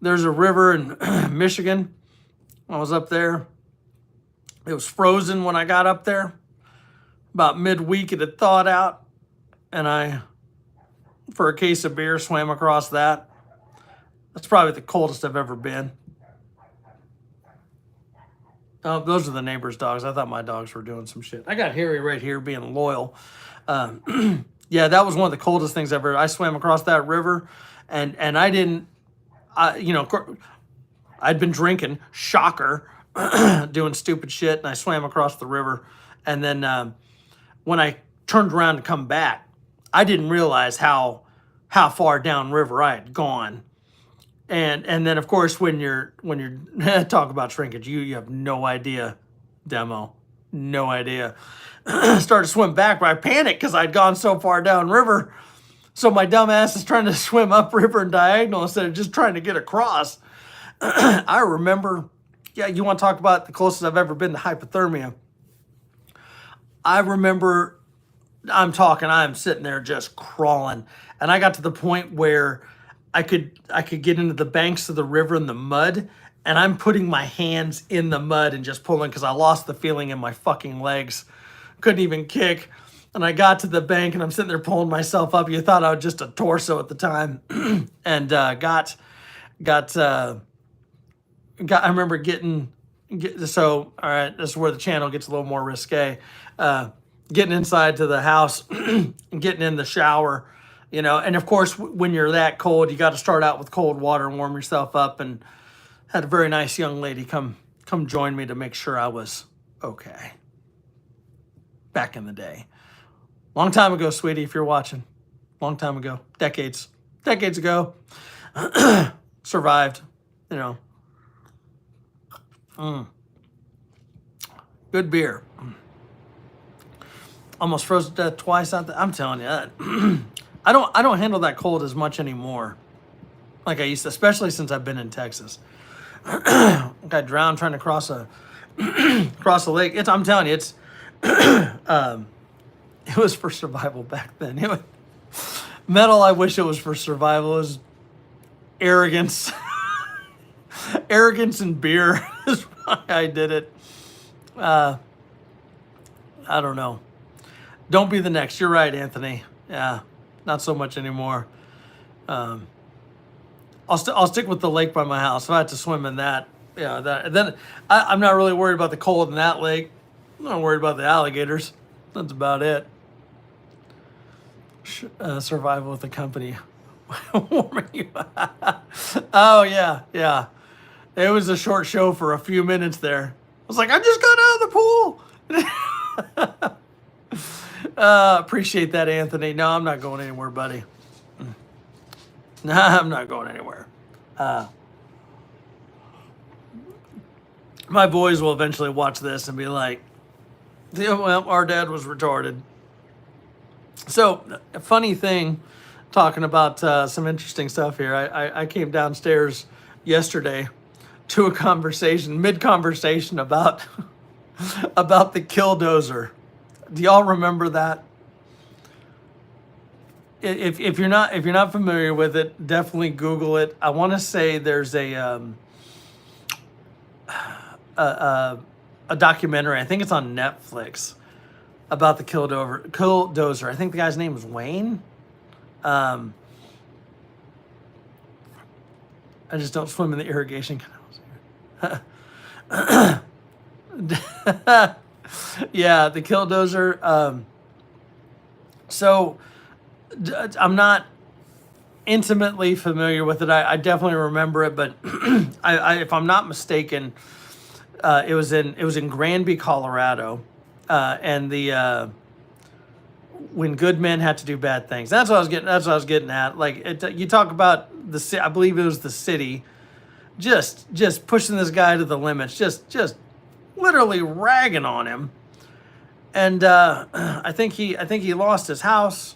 There's a river in Michigan. I was up there. It was frozen when I got up there. About midweek, it had thawed out, and I, for a case of beer, swam across that. That's probably the coldest I've ever been. Oh, those are the neighbor's dogs. I thought my dogs were doing some shit. I got Harry right here being loyal. Yeah, that was one of the coldest things ever. I swam across that river, and I'd been drinking, shocker, doing stupid shit, and I swam across the river. And then when I turned around to come back, I didn't realize how far downriver I had gone. And then of course when you're talk about shrinkage, you have no idea, Demo, no idea. Started to swim back, but I panicked because I'd gone so far downriver. So my dumb ass is trying to swim upriver and diagonal instead of just trying to get across. I remember, yeah, you want to talk about the closest I've ever been to hypothermia. I remember I'm sitting there just crawling. And I got to the point where I could get into the banks of the river in the mud, and I'm putting my hands in the mud and just pulling because I lost the feeling in my fucking legs. Couldn't even kick. And I got to the bank and I'm sitting there pulling myself up. You thought I was just a torso at the time. And got I remember so all right, this is where the channel gets a little more risque. Getting inside to the house, getting in the shower, and of course when you're that cold, you got to start out with cold water and warm yourself up. And had a very nice young lady come join me to make sure I was okay. Back in the day, long time ago, sweetie, if you're watching, long time ago, decades ago, survived, Good beer. Almost froze to death twice. I'm telling you that. I don't handle that cold as much anymore, like I used to, especially since I've been in Texas. Got drowned trying to cross a lake. I'm telling you, it was for survival back then. Metal, I wish it was for survival. It was arrogance. Arrogance and beer is why I did it. I don't know. Don't be the next. You're right, Anthony. Yeah, not so much anymore. I'll stick with the lake by my house. If I had to swim in that, then I'm not really worried about the cold in that lake. I'm not worried about the alligators. That's about it. Survival with the company. Warming you. Oh yeah. It was a short show for a few minutes there. I was like, I just got out of the pool. Appreciate that, Anthony. No, I'm not going anywhere, buddy. No, I'm not going anywhere. My boys will eventually watch this and be like, well, our dad was retarded. So, a funny thing, talking about some interesting stuff here. I came downstairs yesterday to a conversation, mid-conversation about the Killdozer. Do y'all remember that? If you're not familiar with it, definitely Google it. I want to say there's a documentary. I think it's on Netflix about the Killdozer. I think the guy's name was Wayne. I just don't swim in the irrigation canals. Yeah, the Killdozer. So I'm not intimately familiar with it. I definitely remember it, but if I'm not mistaken, it was in Granby, Colorado, and when good men had to do bad things. That's what I was getting at. Like you talk about I believe it was the city, just pushing this guy to the limits, just literally ragging on him, and I think he lost his house.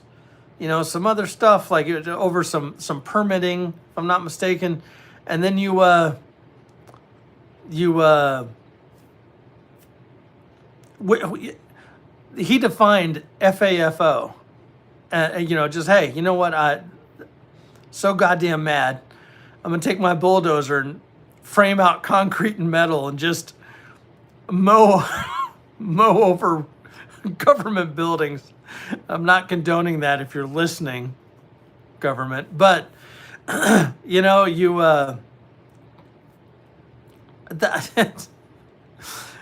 Some other stuff like over some permitting, if I'm not mistaken, and then he defined FAFO, just, hey, you know what, so goddamn mad, I'm gonna take my bulldozer and frame out concrete and metal and just mow over government buildings. I'm not condoning that if you're listening, government, but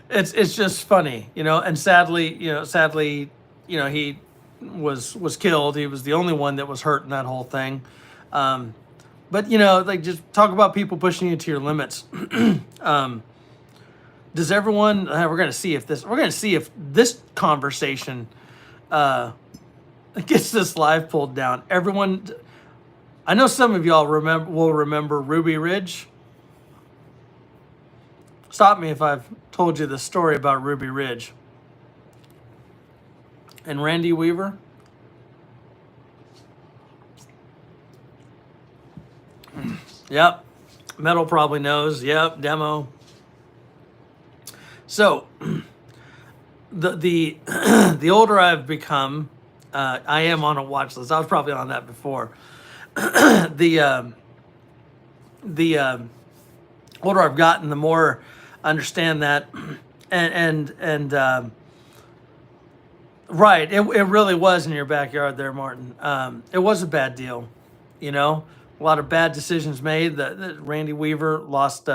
it's just funny, and sadly, he was killed. He was the only one that was hurt in that whole thing. But like, just talk about people pushing you to your limits. Does everyone? We're gonna see if this conversation gets this live pulled down. Everyone, I know some of y'all will remember Ruby Ridge. Stop me if I've told you the story about Ruby Ridge and Randy Weaver. Yep, Metal probably knows. Yep, Demo. So the older I've become, I am on a watch list. I was probably on that before. the older I've gotten, the more I understand that, and right, it really was in your backyard there, Martin. It was a bad deal, you know, a lot of bad decisions made. That Randy Weaver lost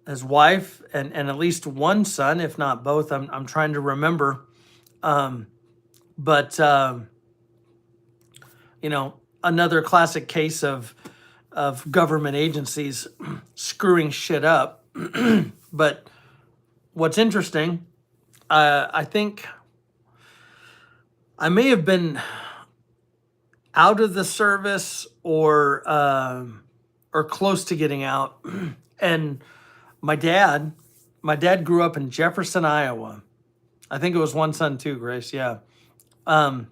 his wife and at least one son, if not both. I'm trying to remember, but you know, another classic case of government agencies screwing shit up. But what's interesting, I think I may have been out of the service or close to getting out, and my dad grew up in Jefferson, Iowa. I think it was one son too, Grace. Yeah. Um,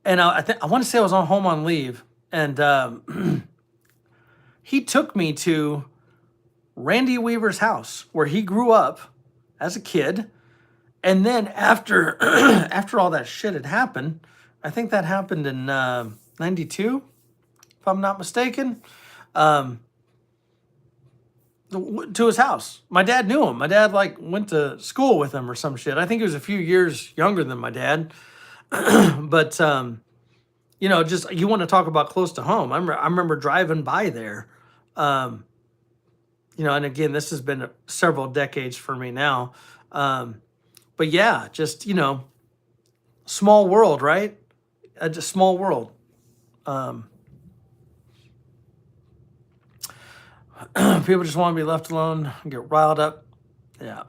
and I want to say I was on home on leave, and he took me to Randy Weaver's house where he grew up as a kid. And then after after all that shit had happened, I think that happened in '92, if I'm not mistaken. Um, to his house. My dad knew him. My dad like went to school with him or some shit. I think he was a few years younger than my dad. But you know, just you want to talk about close to home. I remember driving by there. Um, you know, and again, this has been several decades for me now. But yeah, just you know, small world, right? Just small world. Um, People just want to be left alone, get riled up. Yeah,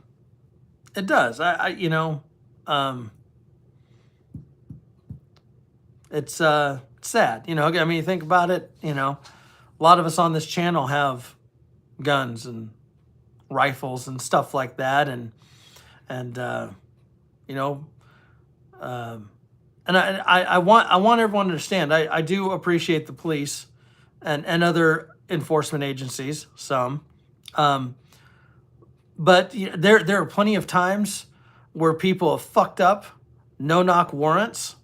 it does. You know, um, it's sad. You know, I mean, you think about it. You know, a lot of us on this channel have guns and rifles and stuff like that, and you know, um, and I want everyone to understand. I do appreciate the police and other enforcement agencies. Some, um, but you know, there are plenty of times where people have fucked up no knock warrants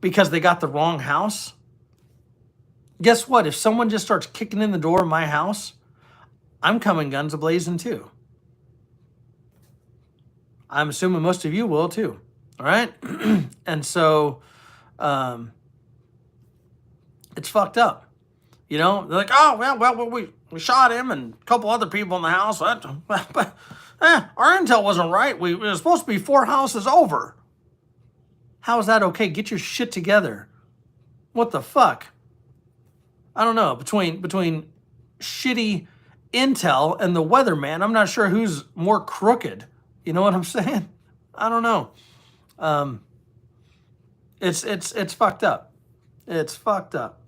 because they got the wrong house. Guess what? If someone just starts kicking in the door of my house, I'm coming guns a blazing too. I'm assuming most of you will too. All right. And so it's fucked up. You know, they're like, oh, well, we shot him and a couple other people in the house. But our intel wasn't right. We were supposed to be 4 houses over. How is that okay? Get your shit together. What the fuck? I don't know. Between shitty intel and the weatherman, I'm not sure who's more crooked. You know what I'm saying? I don't know. It's fucked up. It's fucked up.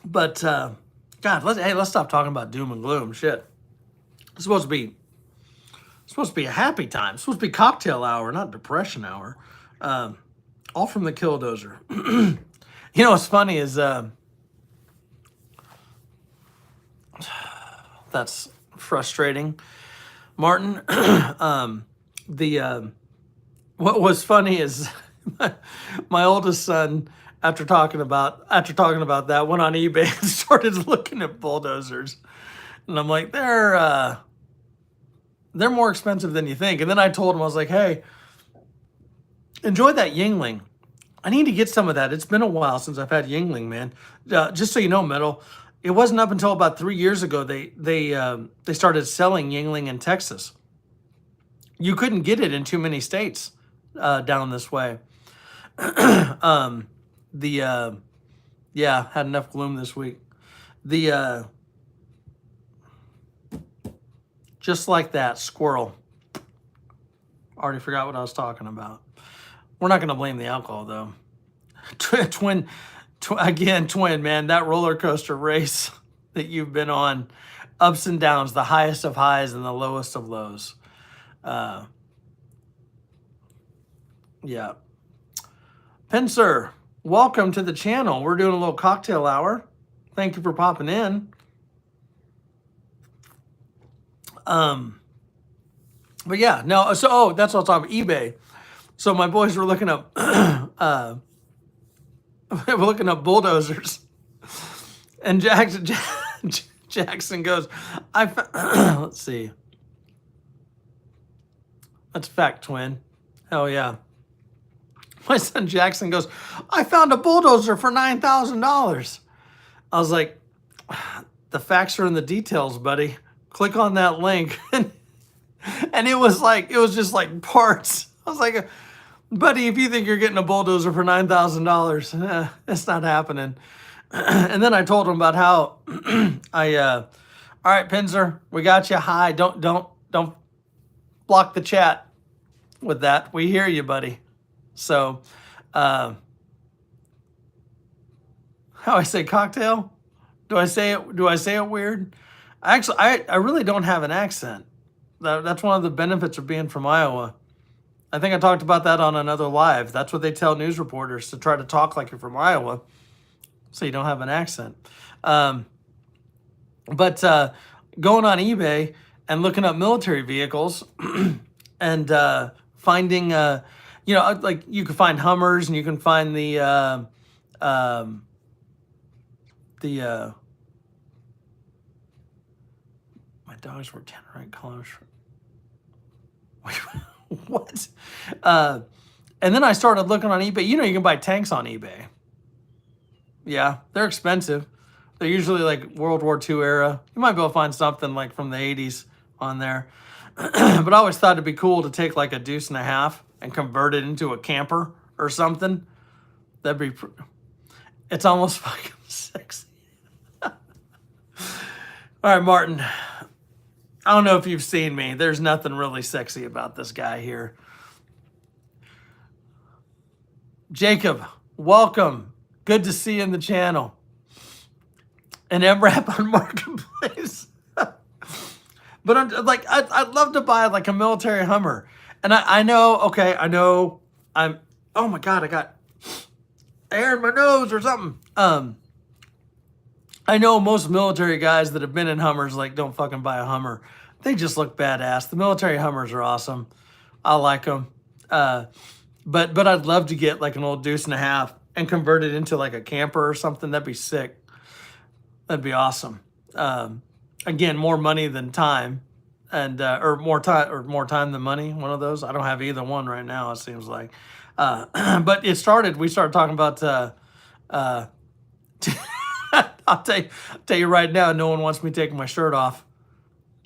But God, let's stop talking about doom and gloom. Shit, it's supposed to be a happy time. It's supposed to be cocktail hour, not depression hour. All from the Killdozer. You know what's funny is that's frustrating, Martin. What was funny is my oldest son, after talking about that, went on eBay and started looking at bulldozers, and I'm like, they're more expensive than you think. And then I told him, I was like, hey, enjoy that Yingling. I need to get some of that. It's been a while since I've had Yingling, man. Just so you know, Metal, it wasn't up until about 3 years ago they started selling Yingling in Texas. You couldn't get it in too many states down this way. Yeah, had enough gloom this week. Just like that, squirrel. Already forgot what I was talking about. We're not going to blame the alcohol, though. Twin, man, that roller coaster race that you've been on, ups and downs, the highest of highs and the lowest of lows. Yeah. Pincer, welcome to the channel. We're doing a little cocktail hour. Thank you for popping in. But yeah, no, so that's what I was talking about, eBay. So my boys were looking up we're looking up bulldozers. And Jackson goes, let's see. That's fact, twin. Hell yeah. My son Jackson goes, I found a bulldozer for $9,000. I was like, the facts are in the details, buddy. Click on that link. And it was just like parts. I was like, buddy, if you think you're getting a bulldozer for $9,000, it's not happening. And then I told him about how all right, Pinzer, we got you. Hi, don't block the chat with that. We hear you, buddy. So, how I say cocktail? Do I say it weird? Actually, I really don't have an accent. That's one of the benefits of being from Iowa. I think I talked about that on another live. That's what they tell news reporters, to try to talk like you're from Iowa, so you don't have an accent. But going on eBay and looking up military vehicles and finding, like you can find Hummers and you can find the my dogs were Tannerite colors. What? And then I started looking on eBay. You can buy tanks on eBay. Yeah, they're expensive. They're usually like World War II era. You might be able to find something like from the 80s on there. But I always thought it'd be cool to take like a deuce and a half and convert it into a camper or something. That'd be, it's almost fucking sexy. All right, Martin. I don't know if you've seen me. There's nothing really sexy about this guy here. Jacob, welcome. Good to see you in the channel. And MRAP on Marketplace. But I'm like, I'd love to buy like a military Hummer. And I know, oh my God, I got air in my nose or something. I know most military guys that have been in Hummers like don't fucking buy a Hummer. They just look badass. The military Hummers are awesome. I like them. But I'd love to get like an old deuce and a half and convert it into like a camper or something. That'd be sick. That'd be awesome. Again, more money than time, and or more time than money. One of those. I don't have either one right now. It seems like. But we started talking about. I'll tell you right now, no one wants me taking my shirt off.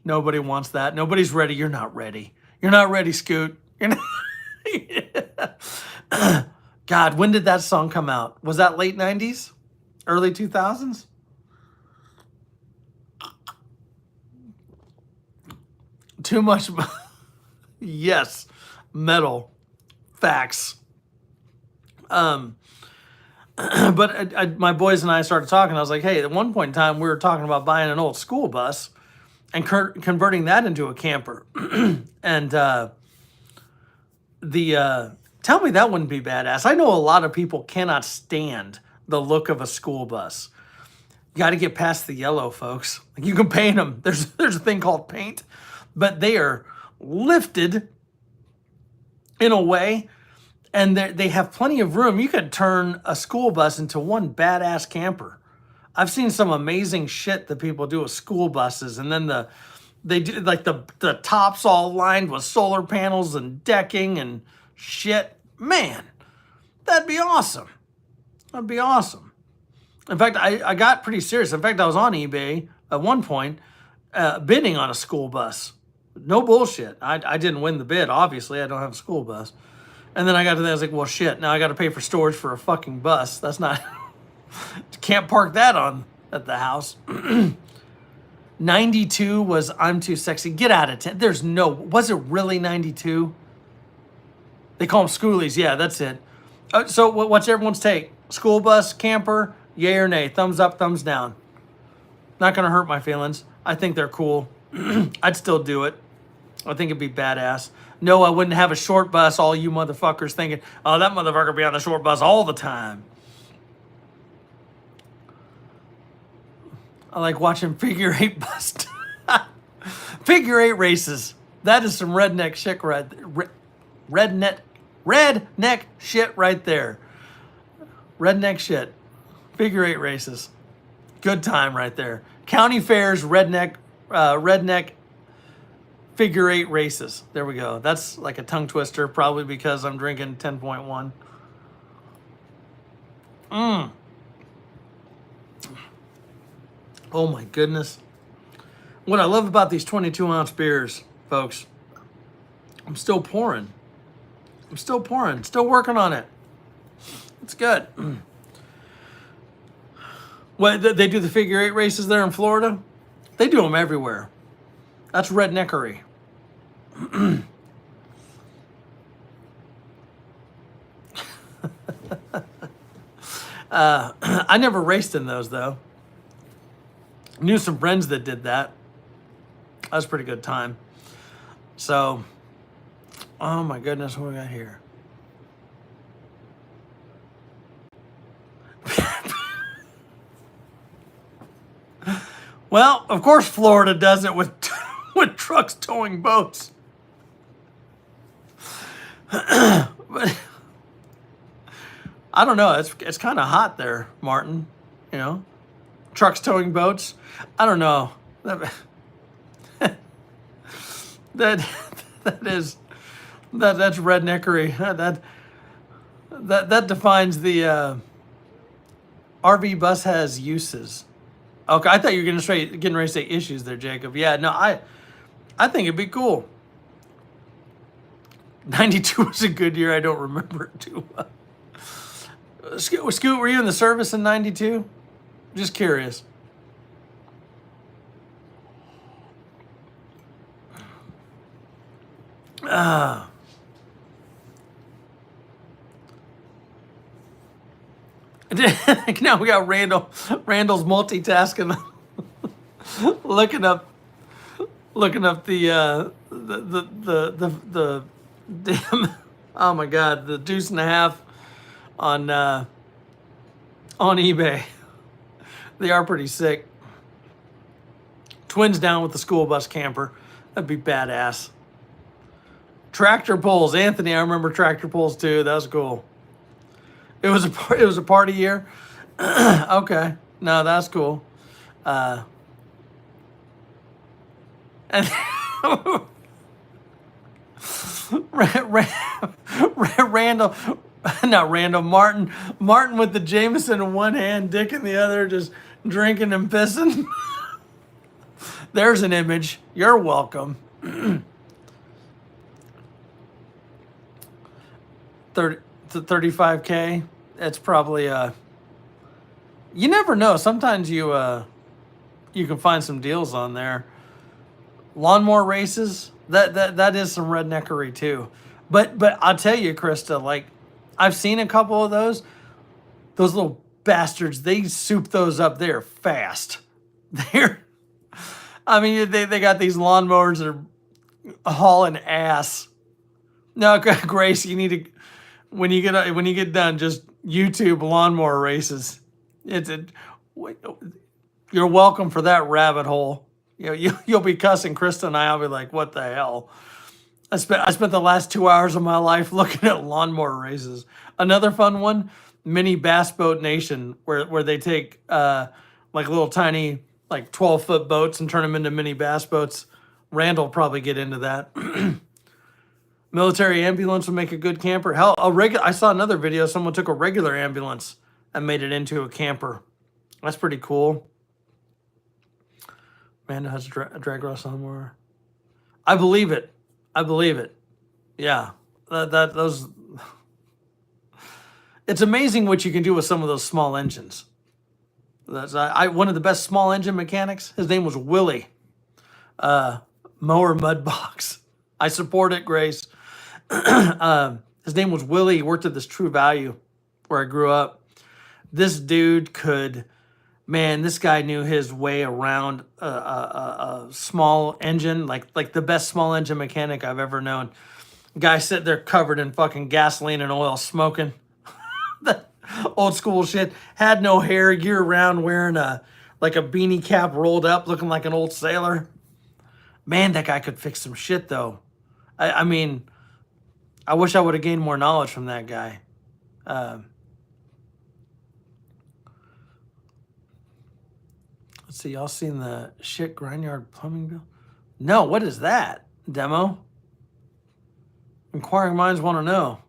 Nobody wants that. Nobody's ready. You're not ready. You're not ready, Scoot. You're not. God, when did that song come out? Was that late 90s? Early 2000s? Too much. Yes. Metal. Facts. But my boys and I started talking. I was like, hey, at one point in time, we were talking about buying an old school bus and converting that into a camper. And tell me that wouldn't be badass. I know a lot of people cannot stand the look of a school bus. You got to get past the yellow, folks. You can paint them. There's a thing called paint, but they are lifted in a way, and they have plenty of room. You could turn a school bus into one badass camper. I've seen some amazing shit that people do with school buses, and then they do like the tops all lined with solar panels and decking and shit. Man, that'd be awesome. That'd be awesome. In fact, I got pretty serious. In fact, I was on eBay at one point bidding on a school bus. No bullshit. I didn't win the bid, obviously. I don't have a school bus. And then I got to that, I was like, well, shit, now I got to pay for storage for a fucking bus. That's not... Can't park that at the house. 92 was I'm Too Sexy. Get out of 10. There's no... Was it really 92? They call them schoolies. Yeah, that's it. So what's everyone's take? School bus, camper, yay or nay? Thumbs up, thumbs down. Not going to hurt my feelings. I think they're cool. I'd still do it. I think it'd be badass. No, I wouldn't have a short bus. All you motherfuckers thinking, oh, that motherfucker be on the short bus all the time. I like watching figure eight bust. Figure eight races. That is some redneck shit right there. Redneck shit right there. Redneck shit. Figure 8 races. Good time right there. County fairs, redneck figure 8 races. There we go. That's like a tongue twister, probably because I'm drinking 10.1. Oh my goodness. What I love about these 22-ounce beers, folks, I'm still pouring. Still working on it. It's good. What, they do the figure 8 races there in Florida? They do them everywhere. That's redneckery. I never raced in those, though. Knew some friends that did that. That was a pretty good time. So, oh my goodness, what we got here? Well, of course Florida does it with with trucks towing boats. But I don't know. It's kind of hot there, Martin. You know, trucks towing boats. I don't know. That's redneckery. That defines the RV bus has uses. Okay, I thought you were getting ready to say issues there, Jacob. Yeah, no, I think it'd be cool. 92 was a good year. I don't remember it too well. Scoot, were you in the service in 92? Just curious. Now we got Randall's multitasking, looking up the damn, oh my God, the deuce and a half on eBay. They are pretty sick. Twins down with the school bus camper. That'd be badass. Tractor pulls, Anthony. I remember tractor pulls too. That was cool. It was a party year. Okay, no, that's cool. And Randall, not Randall, Martin with the Jameson in one hand, Dick in the other, just drinking and pissing. There's an image. You're welcome. 30 to 35K. It's probably you never know. Sometimes you can find some deals on there. Lawnmower races, that is some redneckery too. But I'll tell you, Krista, like I've seen a couple of those little bastards, they soup those up there fast. I mean, they got these lawnmowers that are hauling ass. No, Grace, you need to, when you get done, just YouTube lawnmower races. You're welcome for that rabbit hole. You know, you'll be cussing Krista and I'll be like, what the hell? I spent the last 2 hours of my life looking at lawnmower races. Another fun one, Mini Bass Boat Nation, where they take like little tiny like 12-foot boats and turn them into mini bass boats. Randall will probably get into that. Military ambulance would make a good camper. Hell, I saw another video. Someone took a regular ambulance and made it into a camper. That's pretty cool. Amanda has a drag race lawnmower. I believe it. Yeah, those. It's amazing what you can do with some of those small engines. That's one of the best small engine mechanics. His name was Willie. Mower Mudbox. I support it, Grace. His name was Willie. He worked at this True Value where I grew up. This dude this guy knew his way around a small engine, like the best small engine mechanic I've ever known. Guy sitting there covered in fucking gasoline and oil, smoking. That old school shit. Had no hair, year round, wearing a beanie cap rolled up, looking like an old sailor. Man, that guy could fix some shit though. I mean, I wish I would have gained more knowledge from that guy. Let's see. Y'all seen the shit Grindyard plumbing bill? No. What is that? Demo? Inquiring minds want to know.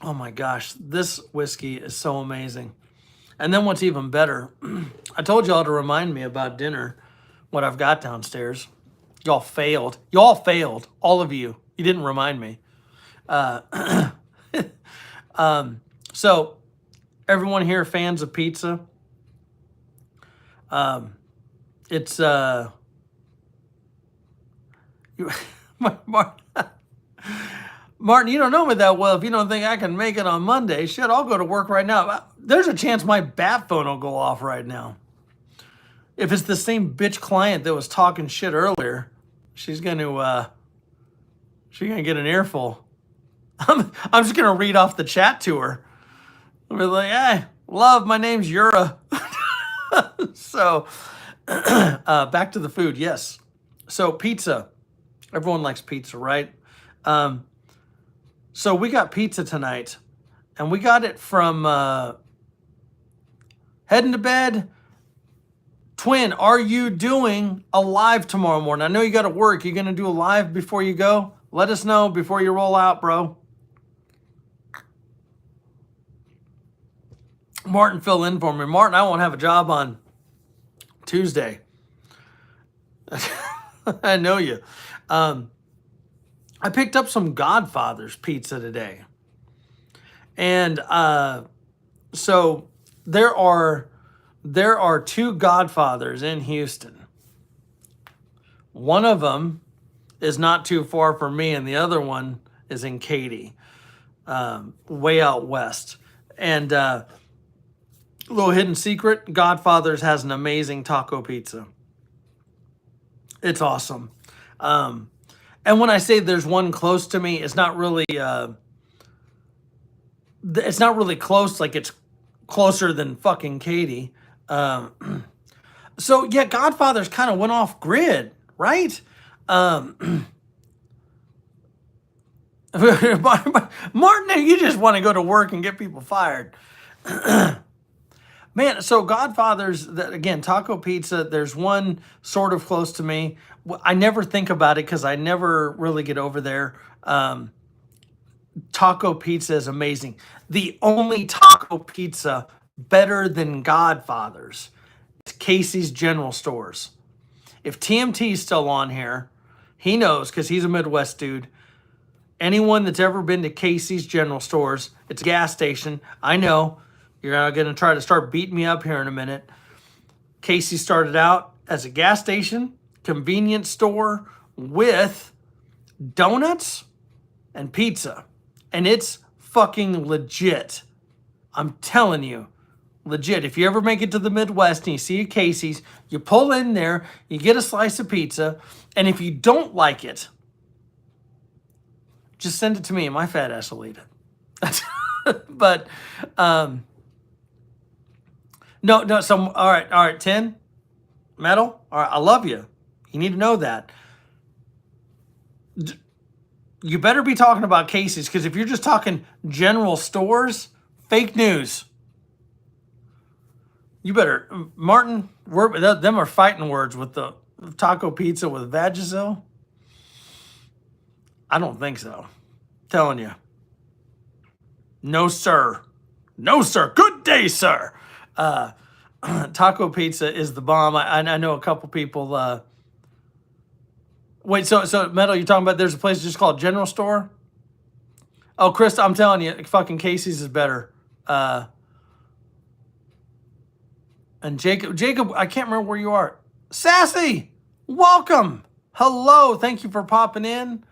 Oh my gosh, this whiskey is so amazing. And then what's even better, I told y'all to remind me about dinner, what I've got downstairs. Y'all failed. Y'all failed. All of you. You didn't remind me. So, everyone here fans of pizza? It's Martin, you don't know me that well. If you don't think I can make it on Monday, shit, I'll go to work right now. There's a chance my bat phone will go off right now. If it's the same bitch client that was talking shit earlier, she's gonna get an earful. I'm just gonna read off the chat to her. I'll be like, hey, love, my name's Yura. So, back to the food. Yes. So pizza. Everyone likes pizza, right? So we got pizza tonight, and we got it from Heading to Bed. Twin, are you doing a live tomorrow morning? I know you got to work. You going to do a live before you go? Let us know before you roll out, bro. Martin, fill in for me. Martin, I won't have a job on Tuesday. I know you. I picked up some Godfather's pizza today. And so there are 2 Godfathers in Houston. One of them is not too far from me, and the other one is in Katy, way out west. And little hidden secret, Godfather's has an amazing taco pizza. It's awesome. And when I say there's one close to me, it's not really close. Like, it's closer than fucking Katy. So yeah, Godfather's kind of went off grid, right? Martin, you just want to go to work and get people fired. Man, so Godfather's, again, taco pizza, there's one sort of close to me. I never think about it because I never really get over there. Taco pizza is amazing. The only taco pizza better than Godfather's is Casey's General Stores. If TMT is still on here, he knows because he's a Midwest dude. Anyone that's ever been to Casey's General Stores, it's a gas station. I know. You're going to try to start beating me up here in a minute. Casey started out as a gas station, convenience store with donuts and pizza. And it's fucking legit. I'm telling you, legit. If you ever make it to the Midwest and you see a Casey's, you pull in there, you get a slice of pizza, and if you don't like it, just send it to me and my fat ass will eat it. But, no, so, all right, 10, metal, all right, I love you. You need to know that. You better be talking about Casey's, because if you're just talking general stores, fake news. You better, Martin, them are fighting words with the taco pizza with Vagisil. I don't think so. Telling you. No, sir. No, sir. Good day, sir. Taco pizza is the bomb. I know a couple people. Wait, so Metal, you're talking about there's a place just called General Store? Oh, Chris, I'm telling you, fucking Casey's is better. And Jacob, I can't remember where you are. Sassy, welcome. Hello, thank you for popping in.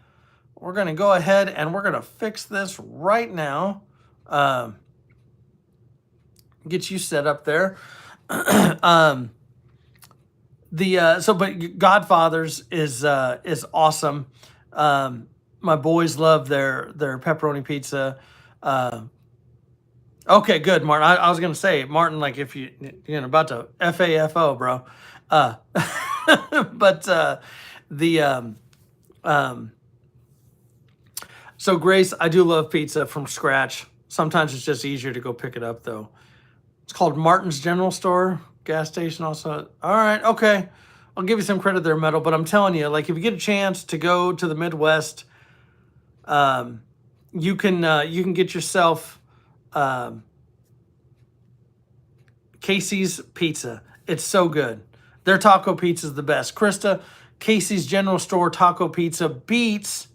We're going to go ahead and we're going to fix this right now. Get you set up there. But Godfather's is awesome. My boys love their pepperoni pizza. Okay, good, Martin. I was gonna say, Martin, like if you're about to FAFO, bro. So Grace, I do love pizza from scratch. Sometimes it's just easier to go pick it up though. It's called Martin's General Store. Gas station also. All right, okay. I'll give you some credit there, Metal. But I'm telling you, like, if you get a chance to go to the Midwest, you can get yourself Casey's Pizza. It's so good. Their taco pizza is the best. Krista, Casey's General Store taco pizza beats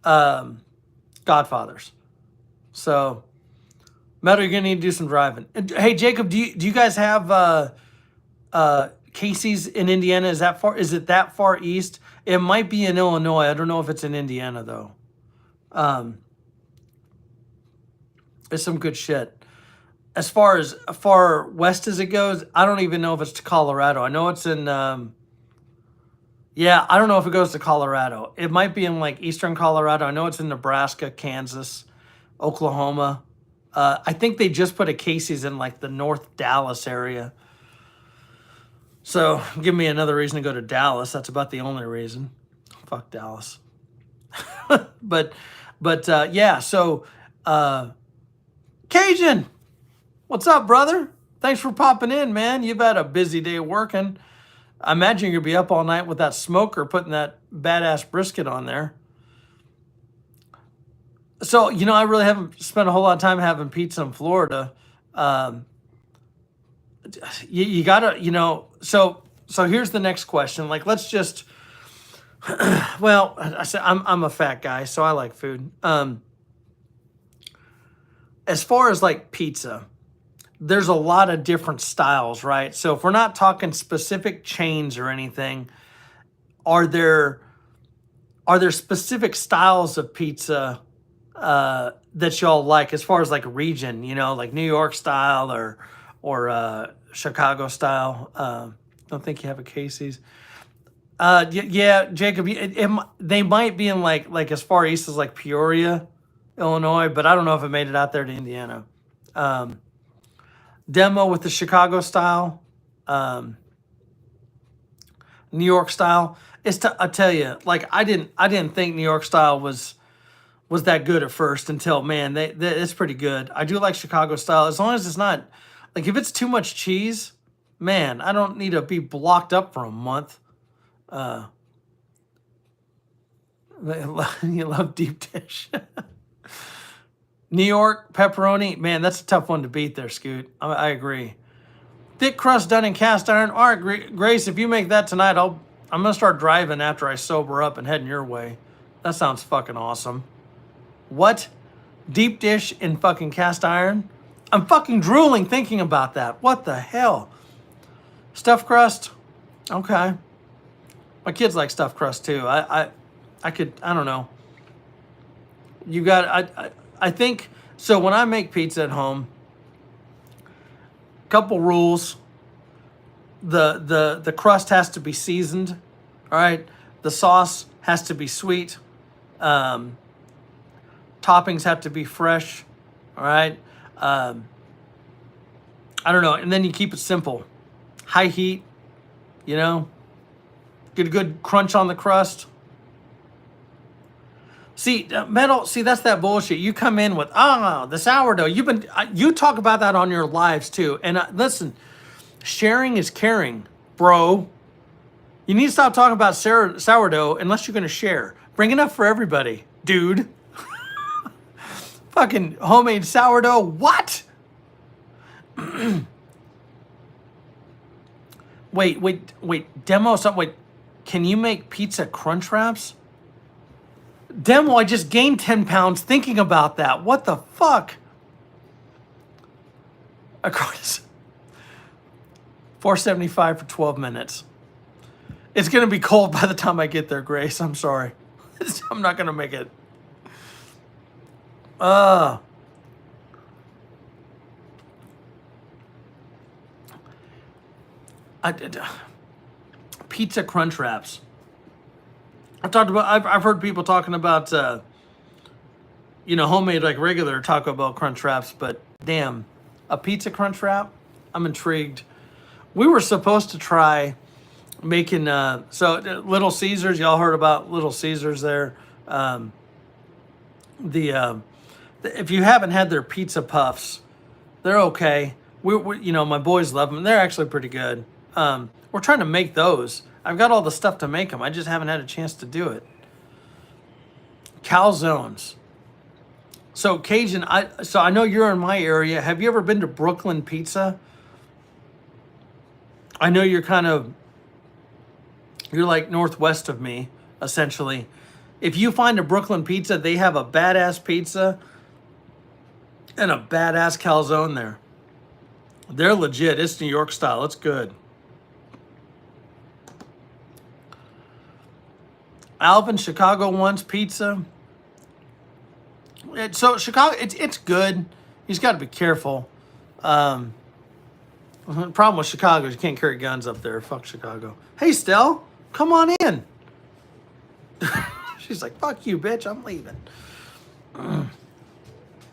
Godfather's. So, Metal, you're gonna need to do some driving. And, hey, Jacob, do you guys have Casey's in Indiana? Is that far? Is it that far east? It might be in Illinois. I don't know if it's in Indiana though. It's some good shit. As far west as it goes, I don't even know if it's to Colorado. I know it's in, yeah, I don't know if it goes to Colorado. It might be in like eastern Colorado. I know it's in Nebraska, Kansas, Oklahoma. I think they just put a Casey's in like the North Dallas area. So give me another reason to go to Dallas. That's about the only reason. Fuck Dallas. but yeah, so Cajun. What's up, brother? Thanks for popping in, man. You've had a busy day working. I imagine you'll be up all night with that smoker, putting that badass brisket on there. So, I really haven't spent a whole lot of time having pizza in Florida. You gotta, so here's the next question. Like, let's just, well, I said I'm a fat guy, so I like food. As far as like pizza, there's a lot of different styles, right? So if we're not talking specific chains or anything, are there specific styles of pizza that y'all like as far as like region, like New York style or Chicago style? Don't think you have a Casey's. Yeah, Jacob, they might be in like as far east as like Peoria, Illinois, but I don't know if it made it out there to Indiana. Demo with the Chicago style, New York style. I tell you, like I didn't think New York style was that good at first until, man, it's pretty good. I do like Chicago style as long as it's not like, if it's too much cheese, man, I don't need to be blocked up for a month. You love deep dish. New York pepperoni, man, that's a tough one to beat there, Scoot. I agree. Thick crust done in cast iron. All right, Grace, if you make that tonight, I'm gonna start driving after I sober up and heading your way. That sounds fucking awesome. What? Deep dish in fucking cast iron? I'm fucking drooling thinking about that. What the hell? Stuffed crust? Okay. My kids like stuffed crust too. I don't know. You got, I think, so when I make pizza at home, couple rules. The crust has to be seasoned. All right. The sauce has to be sweet. Toppings have to be fresh. All right. I don't know. And then you keep it simple. High heat, get a good crunch on the crust. See, Metal, that's that bullshit. You come in with, the sourdough. You talk about that on your lives too. And listen, sharing is caring, bro. You need to stop talking about sourdough unless you're going to share. Bring enough for everybody, dude. Fucking homemade sourdough, what? Wait, Demo, something, wait. Can you make pizza crunch wraps? Demo, I just gained 10 pounds thinking about that. What the fuck? Of course. $4.75 for 12 minutes. It's going to be cold by the time I get there, Grace. I'm sorry. I'm not going to make it. Pizza crunch wraps. I've heard people talking about, homemade like regular Taco Bell crunch wraps, but damn, a pizza crunch wrap? I'm intrigued. We were supposed to try making, Little Caesars. Y'all heard about Little Caesars there. If you haven't had their pizza puffs, They're okay. We you know, my boys love them. They're actually pretty good. We're trying to make those. I've got all the stuff to make them. I just haven't had a chance to do it. Calzones. So Cajun, I know you're in my area. Have you ever been to Brooklyn Pizza? I know you're like northwest of me, essentially. If you find a Brooklyn Pizza, they have a badass pizza and a badass calzone there. They're legit. It's New York style. It's good. Alvin, Chicago wants pizza. So Chicago, it's good. You just got to be careful. The problem with Chicago is you can't carry guns up there. Fuck Chicago. Hey, Stell, come on in. She's like, fuck you, bitch. I'm leaving.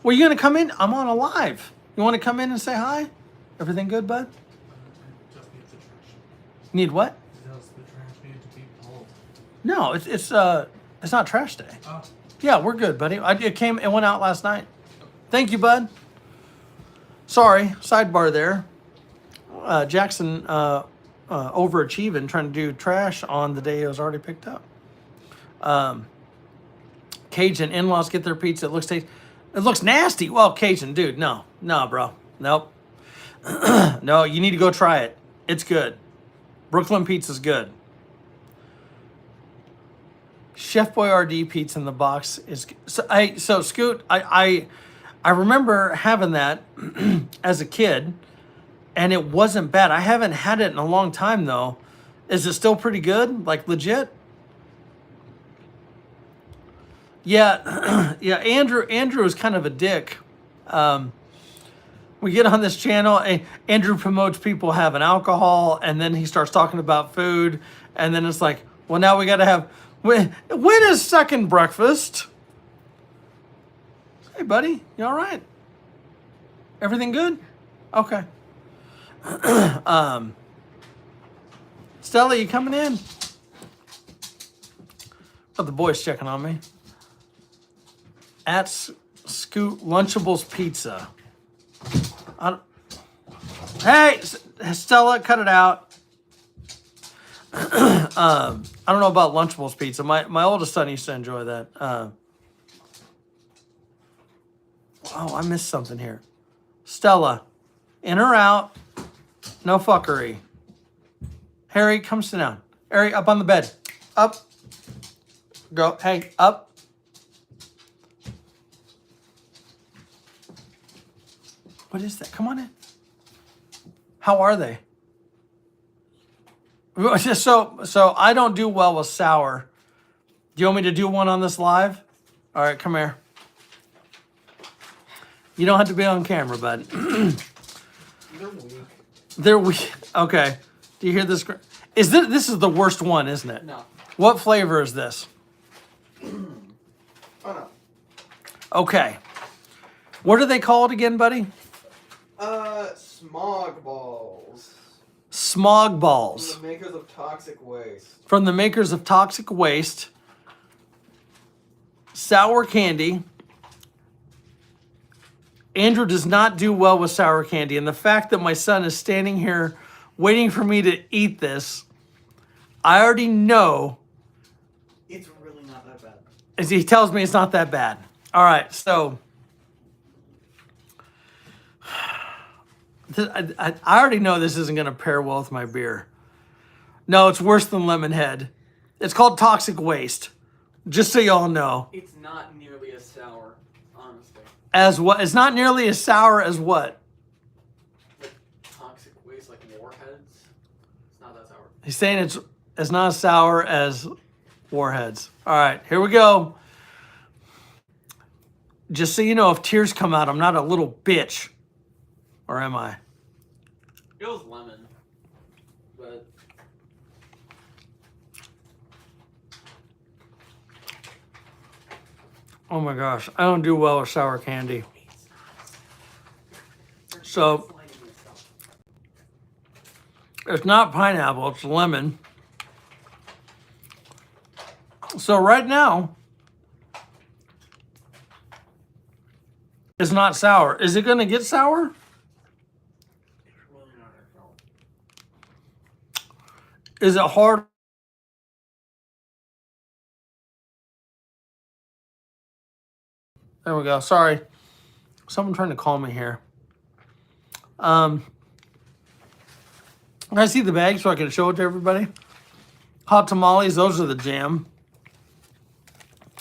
Well, you gonna come in? I'm on a live. You want to come in and say hi? Everything good, bud? Just needs the trash. Need what? Does the trash need to be pulled? No, it's not trash day. Oh. Yeah, we're good, buddy. It went out last night. Thank you, bud. Sorry, sidebar there. Jackson overachieving, trying to do trash on the day it was already picked up. Cajun in-laws get their pizza. It looks nasty. Well, Cajun, dude, no, bro, nope. No, you need to go try it. It's good. Brooklyn pizza's good. Chef Boyardee pizza in the box is so Scoot. I remember having that as a kid, and it wasn't bad. I haven't had it in a long time though. Is it still pretty good? Like legit? Yeah, yeah. Andrew is kind of a dick. We get on this channel, and Andrew promotes people having alcohol, and then he starts talking about food, and then it's like, well, now we got to have. When is second breakfast? Hey, buddy, you all right? Everything good? Okay. Stella, you coming in? Oh, the boys checking on me. At Scoot Lunchables Pizza. Hey, Stella, cut it out. I don't know about Lunchables Pizza. My oldest son used to enjoy that. Oh, I missed something here. Stella, in or out? No fuckery. Harry, come sit down. Harry, up on the bed. Up. Go. Hey, up. What is that? Come on in. How are they? So I don't do well with sour. Do you want me to do one on this live? All right, come here. You don't have to be on camera, bud. They're weak. They're weak. Okay. Do you hear this? This is the worst one, isn't it? No. What flavor is this? Oh no. Okay. What are they called again, buddy? Smog balls. Smog balls. From the makers of Toxic Waste. From the makers of Toxic Waste. Sour candy. Andrew does not do well with sour candy, and the fact that my son is standing here waiting for me to eat this, I already know. It's really not that bad. As he tells me it's not that bad. All right, so I already know this isn't going to pair well with my beer. No, it's worse than Lemonhead. It's called Toxic Waste, just so y'all know. It's not nearly as sour, honestly. As what? It's not nearly as sour as what? Like Toxic Waste, like Warheads. It's not that sour. He's saying it's not as sour as Warheads. All right, here we go. Just so you know, if tears come out, I'm not a little bitch. Or am I? It was lemon. But Oh my gosh, I don't do well with sour candy. So it's not pineapple, it's lemon. So right now, it's not sour. Is it going to get sour? Is it hard? There we go. Sorry. Someone trying to call me here. Can I see the bag so I can show it to everybody? Hot tamales, those are the jam.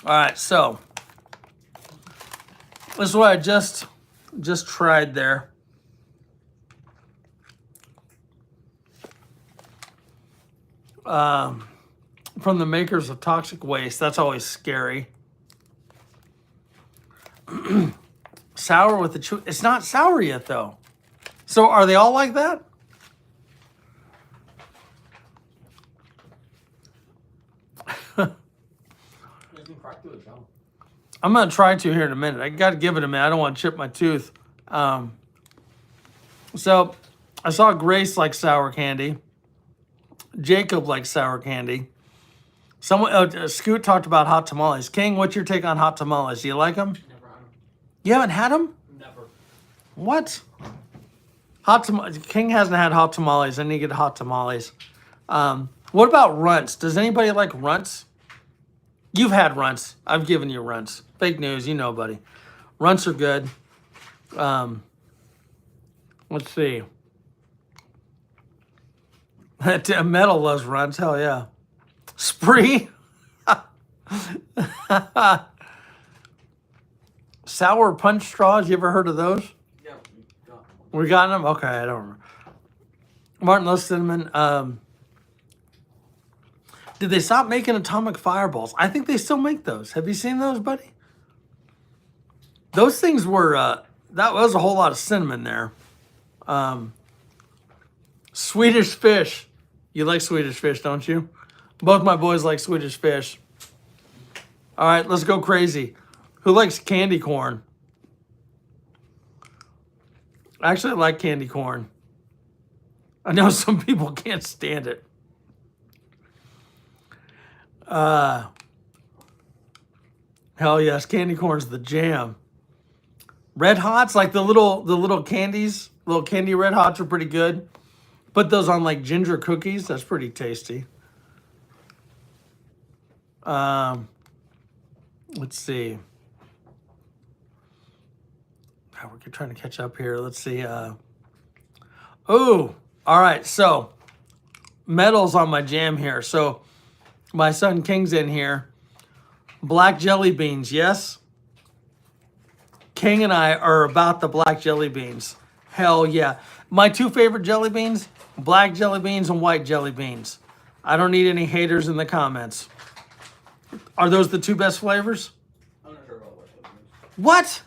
All right, so this is what I just tried there. From the makers of Toxic Waste. That's always scary. Sour with the chew. It's not sour yet, though. So are they all like that? You can crack through the gum. I'm going to try to here in a minute. I got to give it a minute. I don't want to chip my tooth. So I saw Grace like sour candy. Jacob likes sour candy. Someone, Scoot talked about hot tamales. King, what's your take on hot tamales? Do you like them? Never had them. You haven't had them? Never. What? King hasn't had hot tamales. I need to get hot tamales. What about runts? Does anybody like runts? You've had runts. I've given you runts. Fake news, you know, buddy. Runts are good. Let's see. Metal loves runts. Hell yeah. Spree. Sour punch straws. You ever heard of those? Yeah, we got them. We got them? Okay, I don't remember. Martin loves cinnamon. Did they stop making atomic fireballs? I think they still make those. Have you seen those, buddy? Those things were, that was a whole lot of cinnamon there. Swedish fish. You like Swedish fish, don't you? Both my boys like Swedish fish. All right, let's go crazy. Who likes candy corn? Actually, I like candy corn. I know some people can't stand it. Hell yes, candy corn's the jam. Red Hots, like the little candies, little candy Red Hots are pretty good. Put those on like ginger cookies. That's pretty tasty. Let's see. We're trying to catch up here. Let's see. Oh, all right. So, metal's on my jam here. So, my son King's in here. Black jelly beans, yes? King and I are about the black jelly beans. Hell yeah. My two favorite jelly beans, black jelly beans and white jelly beans. I don't need any haters in the comments. Are those the two best flavors? I'm not sure about what jelly beans. What?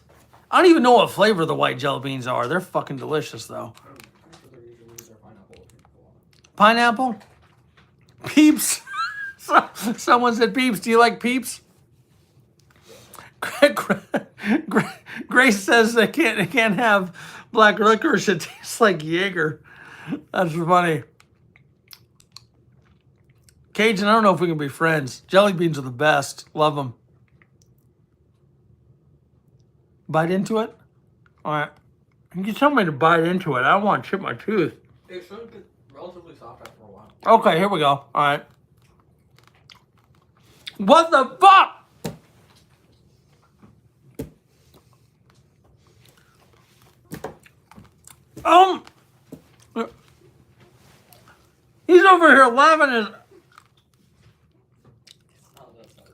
I don't even know what flavor the white jelly beans are. They're fucking delicious, though. I'm sure they're usually either pineapple or people. Pineapple? Peeps? Someone said Peeps. Do you like Peeps? Grace says they can't have black licorice. It tastes like Jaeger. That's funny. Cajun, I don't know if we can be friends. Jelly beans are the best. Love them. Bite into it? All right. You can tell me to bite into it. I don't want to chip my tooth. It should get relatively soft after a while. Okay, here we go. All right. What the fuck? He's over here laughing his. Oh, that's not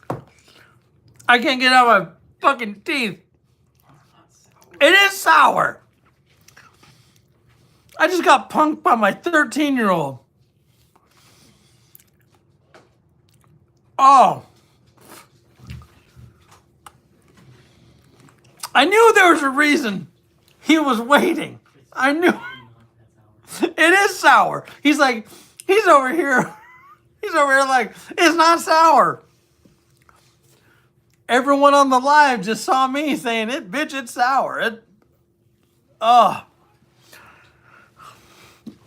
good. I can't get out my fucking teeth. Not sour. It is sour. I just got punked by my 13-year-old. Oh. I knew there was a reason he was waiting. I knew. It is sour. He's over here. He's over here like, it's not sour. Everyone on the live just saw me saying, it's sour.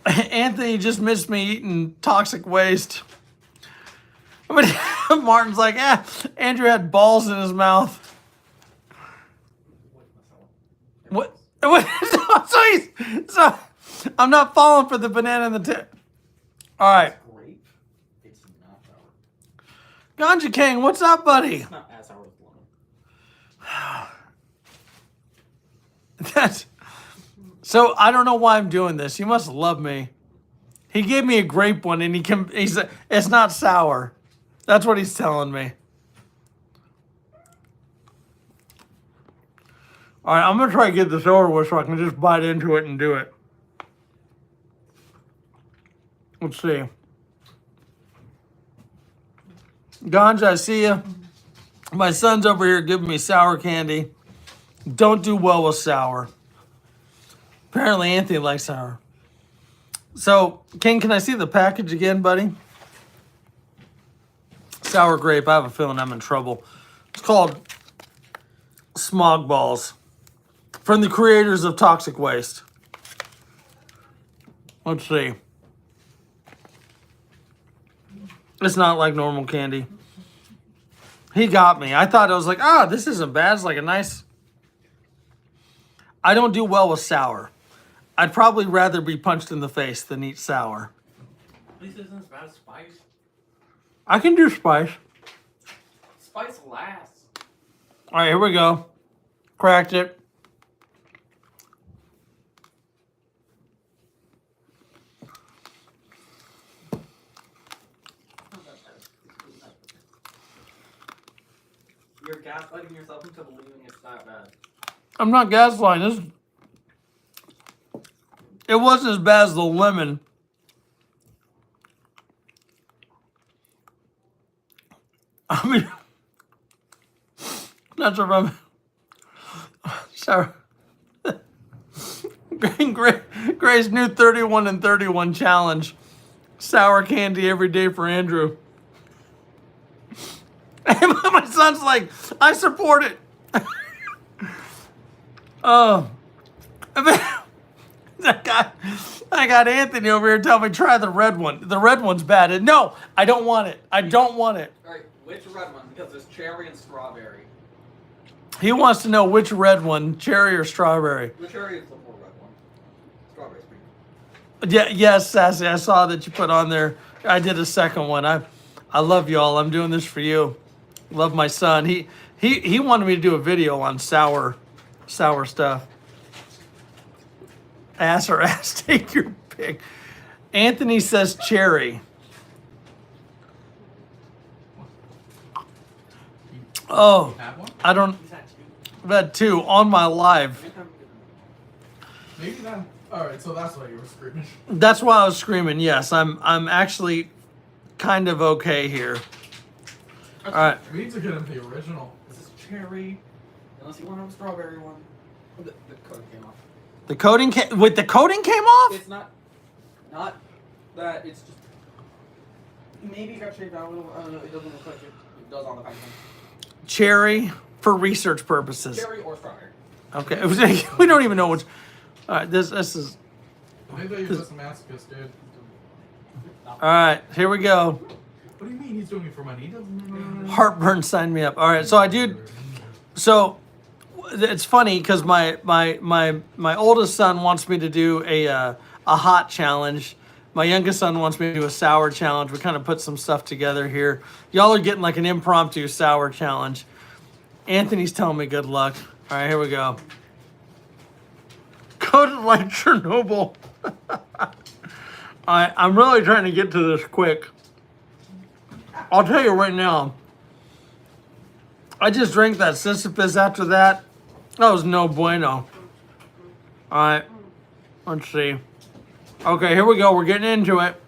Anthony just missed me eating Toxic Waste. But Martin's like, Andrew had balls in his mouth. What? So I'm not falling for the banana in the tip. All right. Grape. It's not sour. Ganja King, what's up, buddy? It's not as sour as lemon. That's so I don't know why I'm doing this. He must love me. He gave me a grape one and he's it's not sour. That's what he's telling me. All right, I'm gonna try to get this over with so I can just bite into it and do it. Let's see. Ganja, I see you. My son's over here giving me sour candy. Don't do well with sour. Apparently Anthony likes sour. So, King, can I see the package again, buddy? Sour grape. I have a feeling I'm in trouble. It's called Smog Balls. From the creators of Toxic Waste. Let's see. It's not like normal candy. He got me. I thought it was like, this isn't bad. It's like a nice... I don't do well with sour. I'd probably rather be punched in the face than eat sour. At least it isn't as bad as spice. I can do spice. Spice lasts. All right, here we go. Cracked it. You're gaslighting yourself into believing it's that bad. I'm not gaslighting. This. It wasn't as bad as the lemon. I mean, not sure if I'm sorry. Gray's new 31 and 31 challenge. Sour candy every day for Andrew. And my son's like, I support it. Oh. I got Anthony over here telling me try the red one. The red one's bad. No, I don't want it. I don't want it. Alright, which red one? Because there's cherry and strawberry. He wants to know which red one, cherry or strawberry. The cherry is the more red one. Strawberry's pretty. Yeah, yes, Sassy. I saw that you put on there. I did a second one. I love y'all. I'm doing this for you. Love my son. He wanted me to do a video on sour stuff. Ass or ass, take your pick. Anthony says cherry. Oh, Have one? I don't. He's had two. I've had two on my live. Maybe that. Alright, so that's why you were screaming. That's why I was screaming. Yes, I'm actually kind of okay here. All right. We need to get him the original. This is cherry. Unless you want to have a strawberry one. The coating came off. The coating the coating came off? It's not that, it's just, maybe it got shaved out a little, I don't know, it doesn't look like it does on the packaging. Cherry for research purposes. Cherry or strawberry. Okay. We don't even know which. All right, this is Maybe you're just a masochist, dude. all right. Here we go. What do you mean he's doing it for money? He doesn't. Heartburn signed me up. All right, so I do. So it's funny because my oldest son wants me to do a hot challenge. My youngest son wants me to do a sour challenge. We kind of put some stuff together here. Y'all are getting like an impromptu sour challenge. Anthony's telling me good luck. All right, here we go. Coated like Chernobyl. All right, I'm really trying to get to this quick. I'll tell you right now. I just drank that Sisyphus after that. That was no bueno. All right, let's see. Okay, here we go. We're getting into it.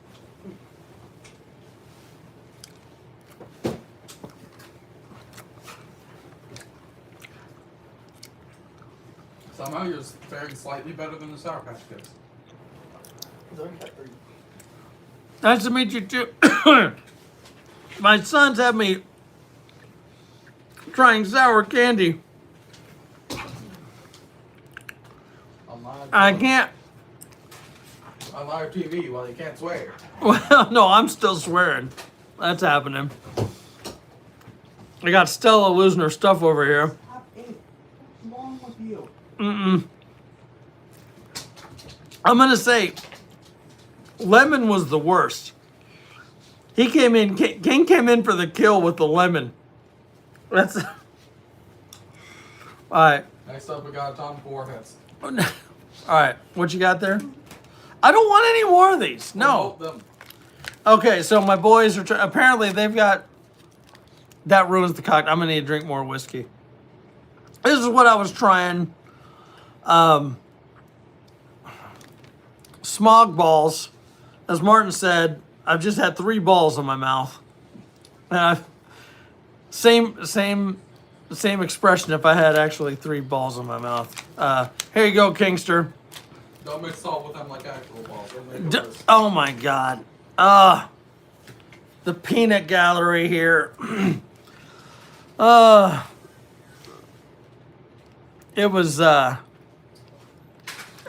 Somehow you're faring slightly better than the Sour Patch Kids. Nice to meet you too. My sons have me trying sour candy. I can't. On live TV while you can't swear. Well, no, I'm still swearing. That's happening. I got Stella losing her stuff over here. What's wrong with you? Mm-mm. I'm gonna say lemon was the worst. He came in. King came in for the kill with the lemon. That's all right. Next up, we got Tom Foreheads. All right, what you got there? I don't want any more of these. No. Promote them. Okay, so my boys are apparently they've got that ruins the cocktail. I'm gonna need to drink more whiskey. This is what I was trying. Smog balls, as Martin said. I've just had 3 balls in my mouth. And same expression if I had actually 3 balls in my mouth. Here you go, Kingster. Don't mix salt with them like actual balls. They'll make it worse. Oh my God. The peanut gallery here. It was,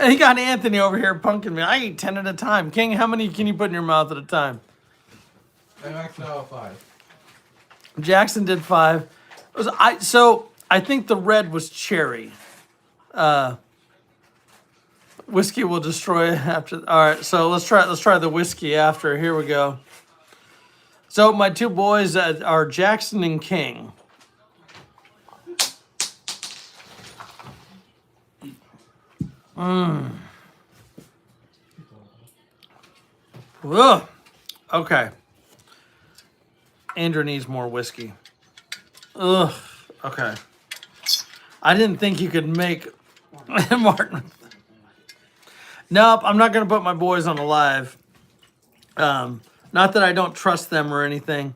he got Anthony over here punking me. I eat 10 at a time. King, how many can you put in your mouth at a time? I maxed out at 5. Jackson did 5. So I think the red was cherry. Whiskey will destroy it after. All right, so let's try the whiskey after. Here we go. So my 2 boys are Jackson and King. Ugh. Okay. Andrew needs more whiskey. Ugh. Okay. I didn't think you could make Martin. Nope, I'm not gonna put my boys on a live. Not that I don't trust them or anything.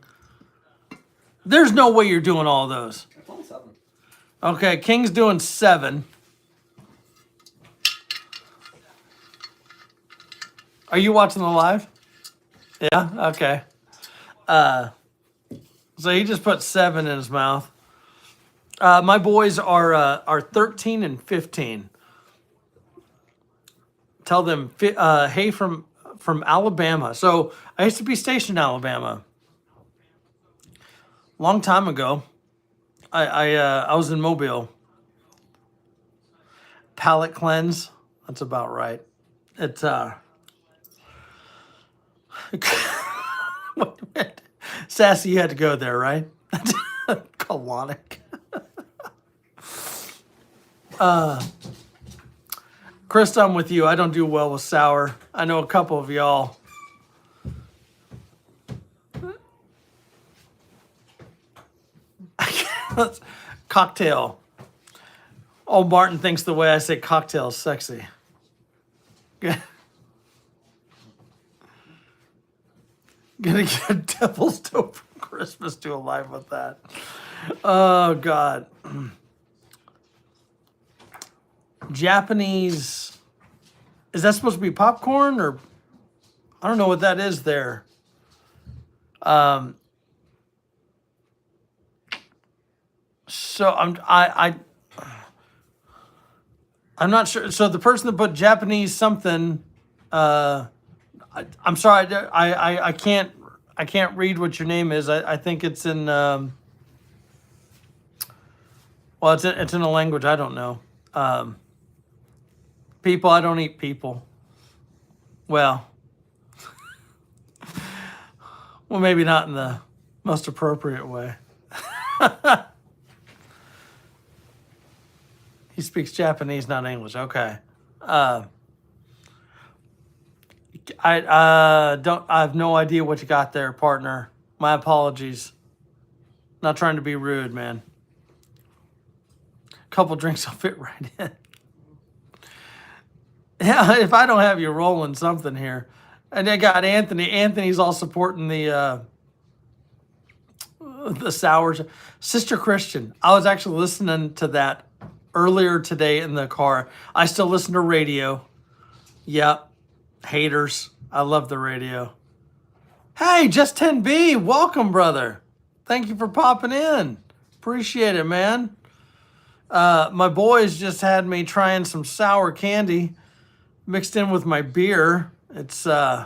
There's no way you're doing all those. It's only 7. Okay, King's doing 7. Are you watching the live? Yeah. Okay. So he just put 7 in his mouth. My boys are 13 and 15. Tell them, hey, from Alabama. So I used to be stationed in Alabama. Long time ago. I was in Mobile. Palate cleanse. That's about right. It's wait a minute. Sassy, you had to go there, right? Colonic. Chris, I'm with you. I don't do well with sour. I know a couple of y'all. Cocktail. Oh, Martin thinks the way I say cocktail is sexy. Gonna get Devil's Dope from Christmas to alive with that. Oh, God. Japanese. Is that supposed to be popcorn or? I don't know what that is there. So I'm not sure. So the person that put Japanese something, I'm sorry, I can't read what your name is. I think it's in well, it's in a language I don't know. People, I don't eat people. Well, maybe not in the most appropriate way. He speaks Japanese, not English. Okay. I have no idea what you got there, partner. My apologies. Not trying to be rude, man. Couple drinks will fit right in. Yeah, if I don't have you rolling something here. And I got Anthony. Anthony's all supporting the sours. Sister Christian. I was actually listening to that earlier today in the car. I still listen to radio. Yep. Haters. I love the radio. Hey, Just 10B. Welcome, brother. Thank you for popping in. Appreciate it, man. My boys just had me trying some sour candy mixed in with my beer. It's no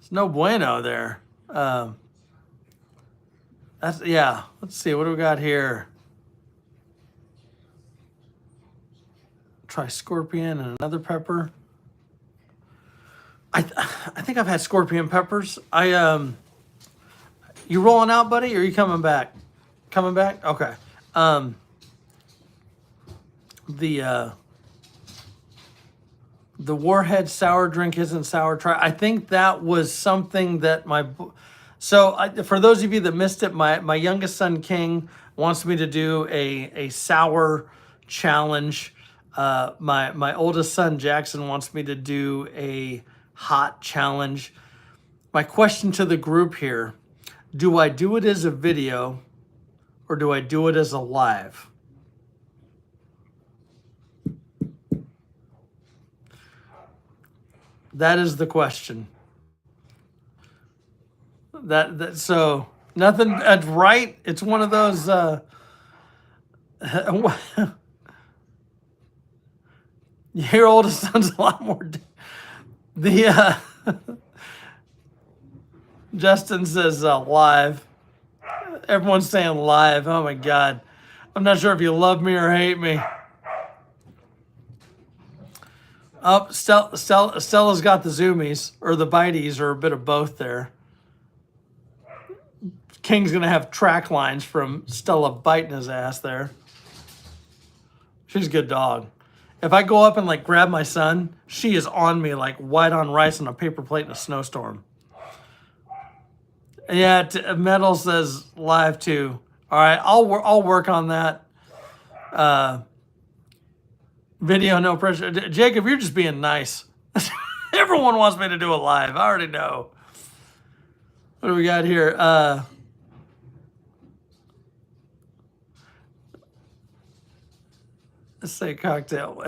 bueno there. That's, yeah. Let's see. What do we got here? try scorpion and another pepper. I think I've had scorpion peppers. You rolling out, buddy, or are you coming back? Coming back? Okay. The Warhead sour drink isn't sour. I think that was something that for those of you that missed it, my youngest son King wants me to do a sour challenge. My oldest son Jackson wants me to do a hot challenge. My question to the group here: do I do it as a video or do I do it as a live? That is the question. So nothing right. It's one of those. Your oldest son's a lot more. Justin says live. Everyone's saying live. Oh my God, I'm not sure if you love me or hate me. Oh, Stella's got the zoomies, or the bites, or a bit of both there. King's going to have track lines from Stella biting his ass there. She's a good dog. If I go up and like grab my son, she is on me like white on rice on a paper plate in a snowstorm. Yeah, Metal says live too. All right, I'll work on that. Video, no pressure. Jacob, you're just being nice. Everyone wants me to do a live. I already know. What do we got here? Let's say cocktail.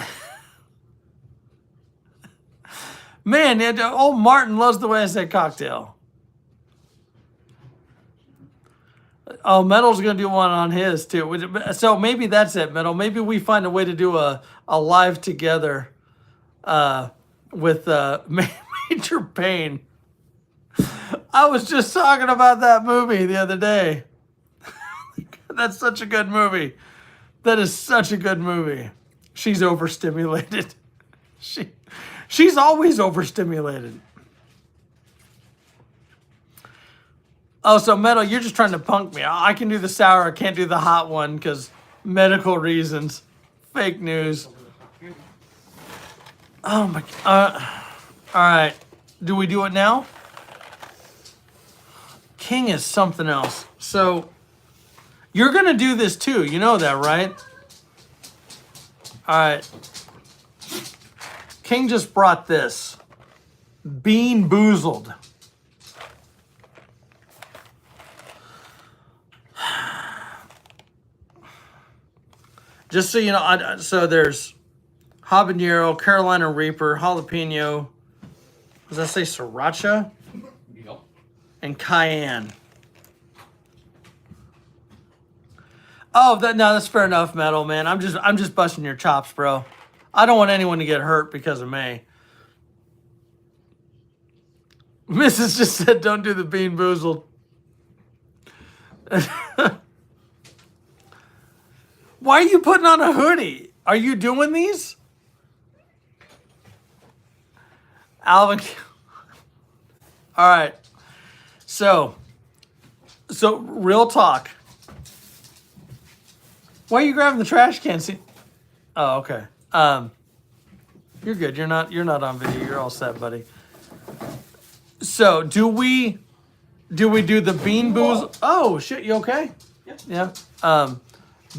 Man, old Martin loves the way I say cocktail. Oh, Metal's going to do one on his too. So maybe that's it, Metal. Maybe we find a way to do a live together with Major Pain. I was just talking about that movie the other day. That's such a good movie. That is such a good movie. She's overstimulated. She's always overstimulated. Oh, so Metal, you're just trying to punk me. I can do the sour, I can't do the hot one because medical reasons. Fake news. Oh my God. All right. Do we do it now? King is something else. So you're going to do this too. You know that, right? All right. King just brought this. Bean Boozled. Just so you know, so there's habanero, Carolina Reaper, jalapeno. Does that say sriracha? Yep. And cayenne. Oh, that's fair enough, Metal, man. I'm just busting your chops, bro. I don't want anyone to get hurt because of me. Mrs. just said, don't do the Bean Boozled. Why are you putting on a hoodie? Are you doing these? Alvin. All right. So real talk. Why are you grabbing the trash can? See? Oh, okay. You're good. You're not on video. You're all set, buddy. So do we do the Bean Boozled? Oh shit, you okay? Yeah. Yeah.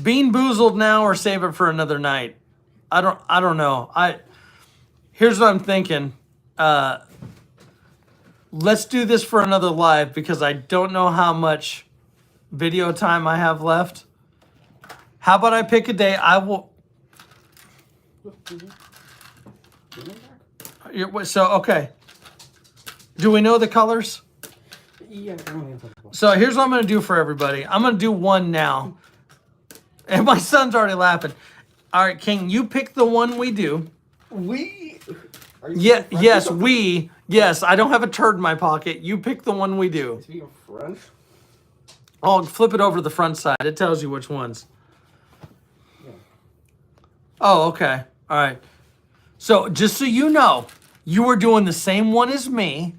Bean Boozled now or save it for another night? I don't know. Here's what I'm thinking. Let's do this for another live because I don't know how much video time I have left. How about I pick a day? I will. So okay. Do we know the colors? Yeah. So here's what I'm going to do for everybody. I'm going to do one now. And my son's already laughing. All right, King, you pick the one we do. We. Yeah, yes, we. Yes, I don't have a turd in my pocket. You pick the one we do. Speaking of French. I'll flip it over to the front side. It tells you which ones. Yeah. Oh, okay. All right. So just so you know, you are doing the same one as me.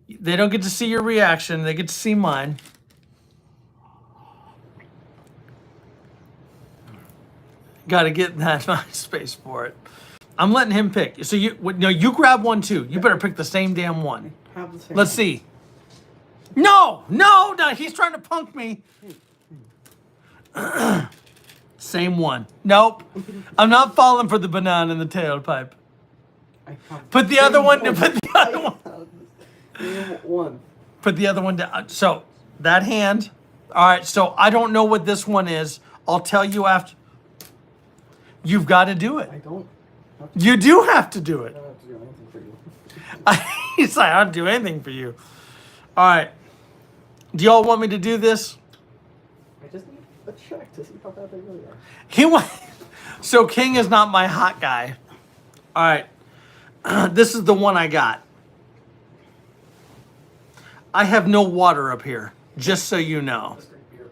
They don't get to see your reaction. They get to see mine. Got to get in that nice space for it. I'm letting him pick. So you grab one too. You better pick the same damn one. Have the same Let's one. see. No. He's trying to punk me. Same one. Nope. I'm not falling for the banana in the tailpipe. I have Put the same other one. Put the other one. Same one. Put the other one down. So that hand. All right. So I don't know what this one is. I'll tell you after. You've got to do it. I don't You do have to do it. have to do anything for you. He's like, I'll do anything for you. All right. Do y'all want me to do this? I just need a check to see how bad they really are. He went. So King is not my hot guy. All right. This is the one I got. I have no water up here, just so you know. Let's drink beer.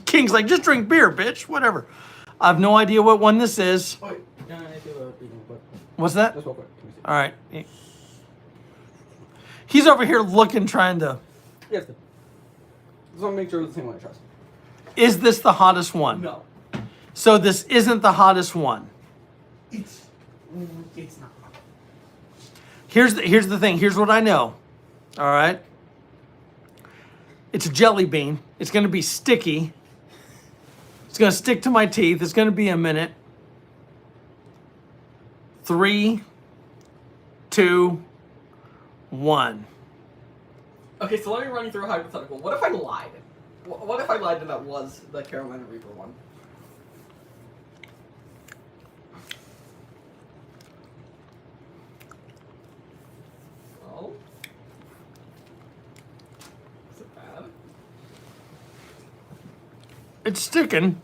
King's like, just drink beer, bitch. Whatever. I have no idea what one this is. Oh, wait. Yeah, I do a beating, but What's that? just real quick. Can we see? All right. He's over here looking, trying to. Yes. Just want to make sure it's the same one I trust. Is this the hottest one? No. So this isn't the hottest one. It's not. Here's the thing. Here's what I know. All right. It's a jelly bean. It's going to be sticky. It's going to stick to my teeth. It's going to be a minute. 3, 2, 1. Okay, so let me run you through a hypothetical. What if I lied? What if I lied and that was the Carolina Reaper one? Well, is it bad? It's sticking.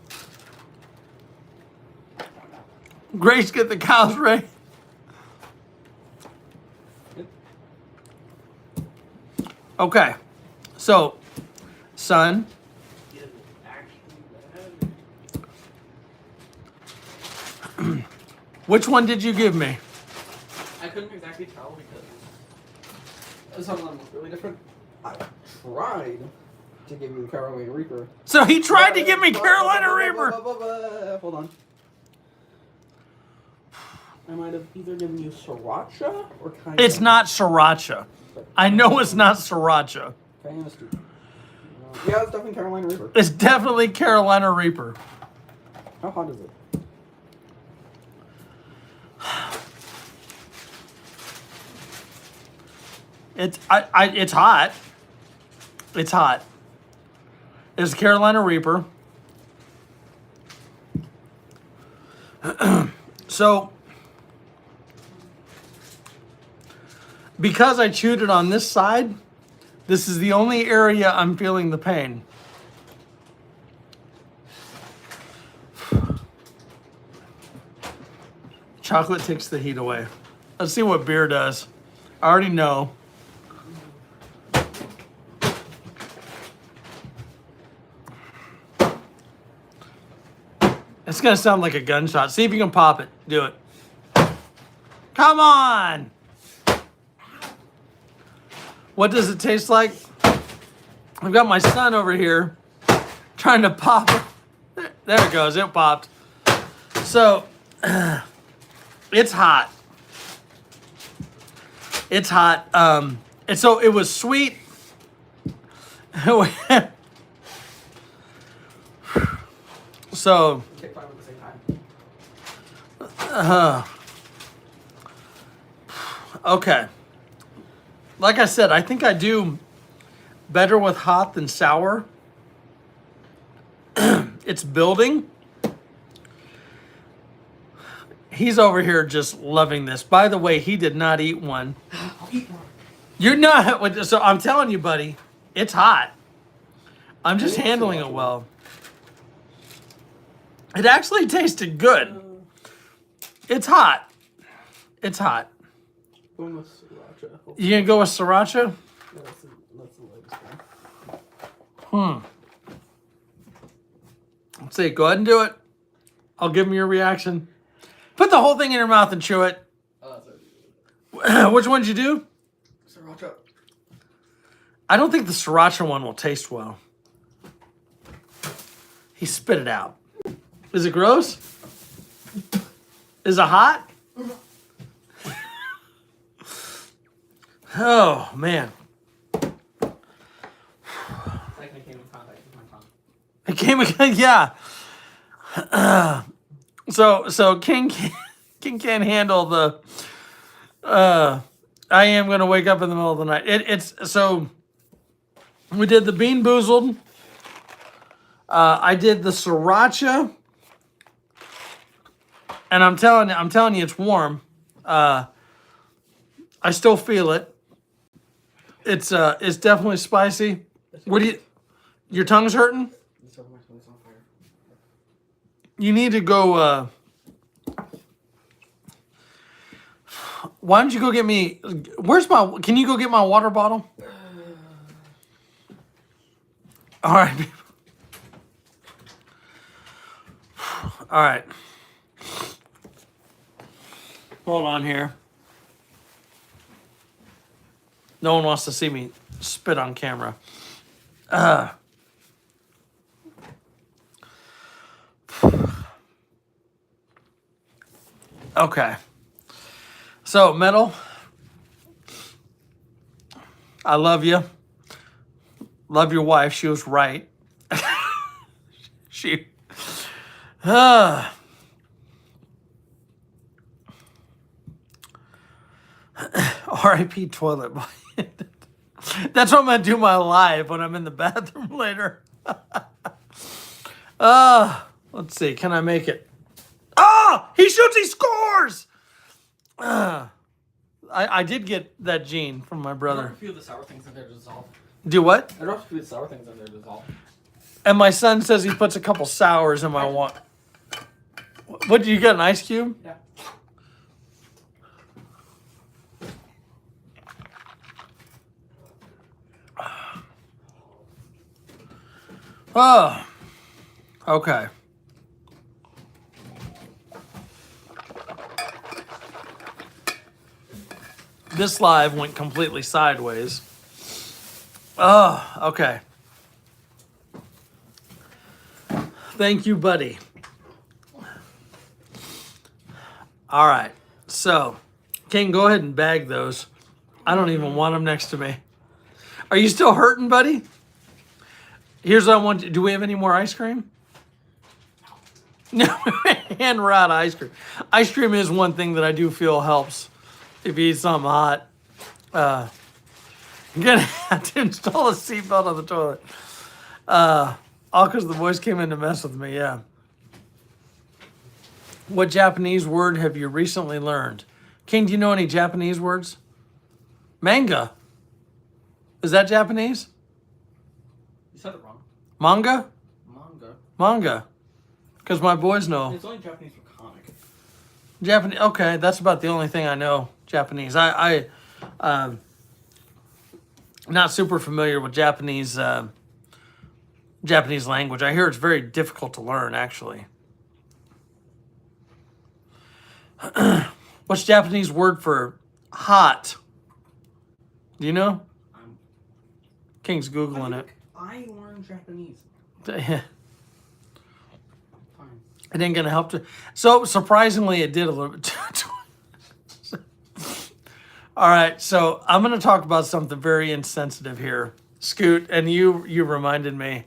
Grace, get the cows ready. Okay. So, son. Which one did you give me? I couldn't exactly tell because some of them look really different. I tried to give you the Carolina Reaper. So he tried to give me Carolina Reaper. Hold on. I might have either given you Sriracha or Cayenne. It's not Sriracha. I know it's not Sriracha. Cayenne is stupid. Yeah, it's definitely Carolina Reaper. It's definitely Carolina Reaper. How hot is it? It's hot. It's hot. It's Carolina Reaper. So, because I chewed it on this side, this is the only area I'm feeling the pain. Chocolate takes the heat away. Let's see what beer does. I already know. It's gonna sound like a gunshot. See if you can pop it. Do it. Come on! What does it taste like? I've got my son over here trying to pop it. There it goes. It popped. So, it's hot. It's hot. And so it was sweet. So, Take 5 at the same time. okay. Like I said, I think I do better with hot than sour. It's building. He's over here just loving this. By the way, he did not eat one. I'll eat one. You're not. So I'm telling you, buddy, it's hot. I'm just I need handling to it well. It actually tasted good. It's hot. It's hot. Going with Sriracha. You gonna go with Sriracha? Yeah, that's the latest one. Let's see. Go ahead and do it. I'll give him your reaction. Put the whole thing in your mouth and chew it. Which one did you do? Sriracha. I don't think the sriracha one will taste well. He spit it out. Is it gross? Is it hot? Oh, man. It's like it came in contact with my tongue. It came again, yeah. So King can't handle the. I am gonna wake up in the middle of the night. It's so. We did the bean boozled. I did the sriracha, and I'm telling you, it's warm. I still feel it. It's definitely spicy. What do you? Your tongue's hurting? This over my tongue's on fire. You need to go. Why don't you go get me? Where's my? Can you go get my water bottle? All right. All right. Hold on here. No one wants to see me spit on camera. Okay. So, Metal, I love you. Love your wife. She was right. She. R.I.P. Toilet Boy. That's what I'm going to do my live when I'm in the bathroom later. Let's see. Can I make it? He shoots, he scores! I did get that gene from my I brother. dropped a few of the sour things in there to dissolve. Do what? I dropped a few of the sour things in there to dissolve. And my son says he puts a couple sours in my water. What, you got an ice cube? Yeah. Oh, okay. This live went completely sideways. Oh, okay. Thank you, buddy. All right. So, King, go ahead and bag those. I don't even want them next to me. Are you still hurting, buddy? Here's what I want. Do we have any more ice cream? No, and we're out of ice cream. Ice cream is one thing that I do feel helps if you eat something hot. I'm gonna have to install a seatbelt on the toilet. All because the boys came in to mess with me. Yeah. What Japanese word have you recently learned? King, do you know any Japanese words? Manga. Is that Japanese? You said it wrong. Manga? Manga. Manga. Because my boys know. It's only Japanese for comic. Japanese. Okay, that's about the only thing I know. Japanese. I not super familiar with Japanese Japanese language. I hear it's very difficult to learn, actually. What's Japanese word for hot? Do you know? King's Googling it. I learned Japanese. It Fine. ain't gonna help to. So surprisingly, it did a little bit. All right, so I'm gonna talk about something very insensitive here, Scoot, and you reminded me.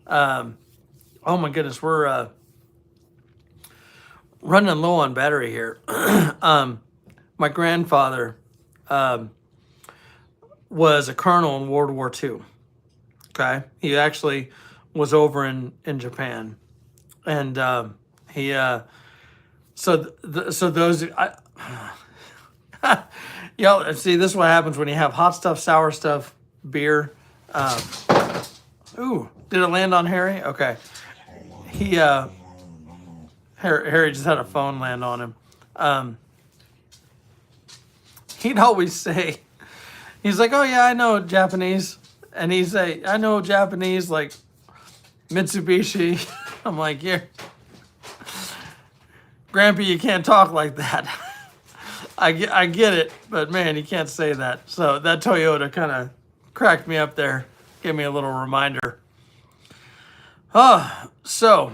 Oh my goodness, we're running low on battery here. My grandfather was a colonel in World War II. Okay, he actually was over in Japan, and he so those y'all see, this is what happens when you have hot stuff, sour stuff, beer. Ooh, did it land on Harry? Okay, he Harry just had a phone land on him. He'd always say, he's like, "Oh yeah, I know Japanese," and he'd say, "I know Japanese like Mitsubishi." I'm like, Grampy, you can't talk like that. I get it, but man, you can't say that. So that Toyota kind of cracked me up there. Gave me a little reminder. So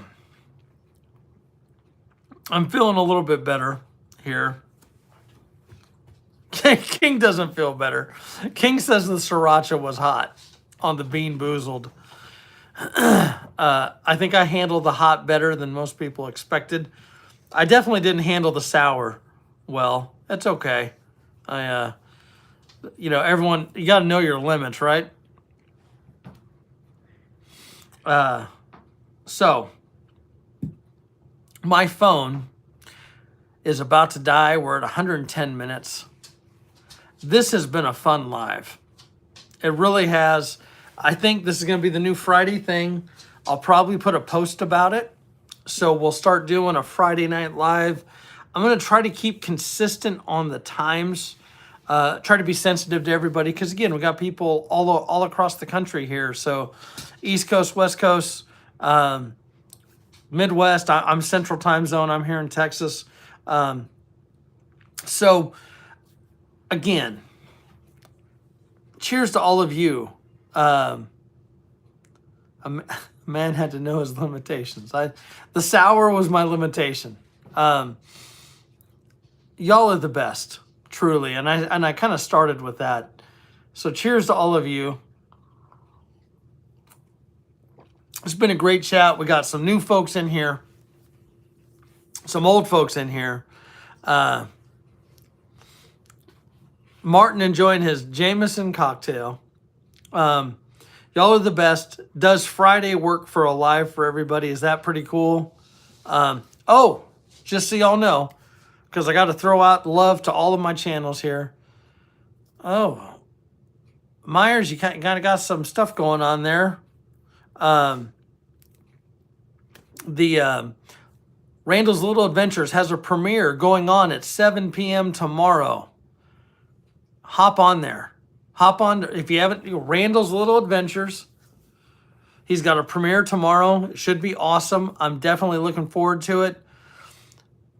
I'm feeling a little bit better here. King doesn't feel better. King says the sriracha was hot on the Bean Boozled. I think I handled the hot better than most people expected. I definitely didn't handle the sour well. That's okay. Everyone, you got to know your limits, right? So, my phone is about to die. We're at 110 minutes. This has been a fun live. It really has. I think this is going to be the new Friday thing. I'll probably put a post about it. So we'll start doing a Friday night live. I'm going to try to keep consistent on the times. Try to be sensitive to everybody. Because again, we got people all across the country here. So East Coast, West Coast, Midwest. I'm Central Time Zone. I'm here in Texas. So again, cheers to all of you. A man had to know his limitations. The sour was my limitation. Y'all are the best, truly, and I kind of started with that. So cheers to all of you. It's been a great chat. We got some new folks in here, some old folks in here. Martin enjoying his Jameson cocktail. Y'all are the best. Does Friday work for a live for everybody? Is that pretty cool? Just so y'all know, because I got to throw out love to all of my channels here. Oh, Myers, you kind of got some stuff going on there. Randall's Little Adventures has a premiere going on at 7 p.m. tomorrow. Hop on there. Hop on if you haven't. Randall's Little Adventures. He's got a premiere tomorrow. It should be awesome. I'm definitely looking forward to it.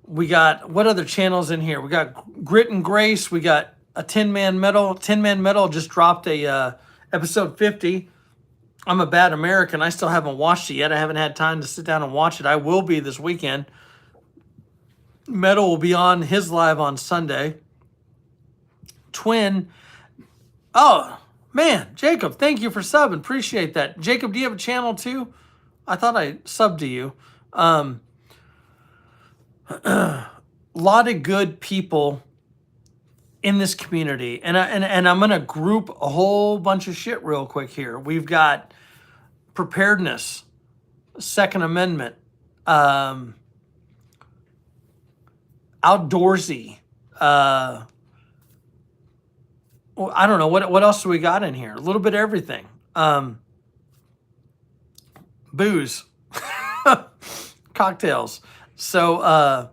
We got what other channels in here? We got Grit and Grace. We got a Tin Man Metal. Tin Man Metal just dropped a episode 50. I'm a Bad American. I still haven't watched it yet. I haven't had time to sit down and watch it. I will be this weekend. Metal will be on his live on Sunday. Twin. Oh, man. Jacob, thank you for subbing. Appreciate that. Jacob, do you have a channel too? I thought I subbed to you. A lot of good people in this community. And I'm going to group a whole bunch of shit real quick here. We've got preparedness, Second Amendment, outdoorsy, I don't know, what else do we got in here? A little bit of everything. Booze, cocktails. So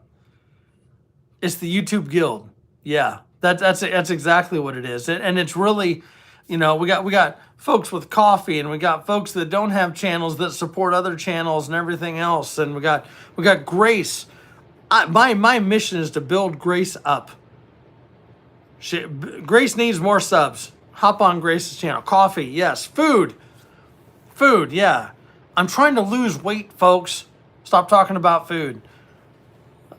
it's the YouTube Guild. Yeah, that's exactly what it is. And it's really, we got folks with coffee, and we got folks that don't have channels that support other channels and everything else. And we got Grace. My mission is to build Grace up. Grace needs more subs. Hop on Grace's channel. Coffee, yes. Food, yeah. I'm trying to lose weight, folks. Stop talking about food.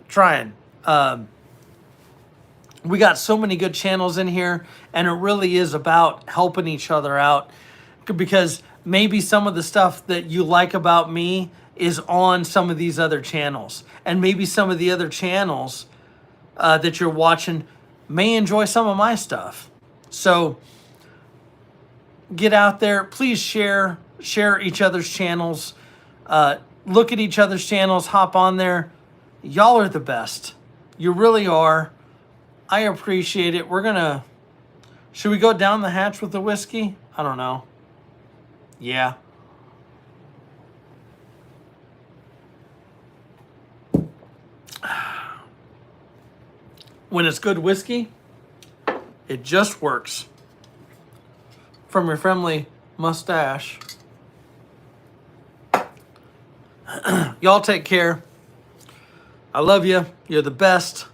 Trying. We got so many good channels in here, and it really is about helping each other out, because maybe some of the stuff that you like about me is on some of these other channels, and maybe some of the other channels that you're watching may enjoy some of my stuff. So get out there, please share each other's channels, look at each other's channels, hop on there. Y'all are the best. You really are. I appreciate it. Should we go down the hatch with the whiskey? I don't know. Yeah. When it's good whiskey, it just works. From your friendly mustache. Y'all take care. I love you. You're the best.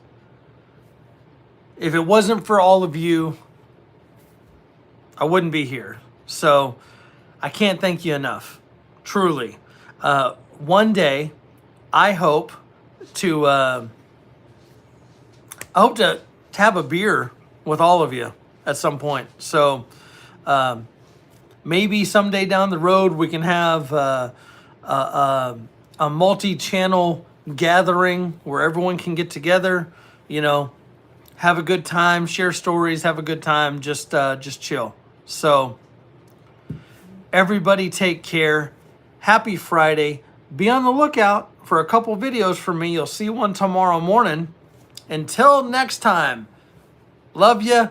If it wasn't for all of you, I wouldn't be here. So I can't thank you enough. Truly. One day, I hope to have a beer with all of you at some point. So maybe someday down the road we can have a multi-channel gathering where everyone can get together, you know, have a good time, share stories, have a good time, just chill. So everybody take care. Happy Friday. Be on the lookout for a couple videos from me. You'll see one tomorrow morning. Until next time, love you.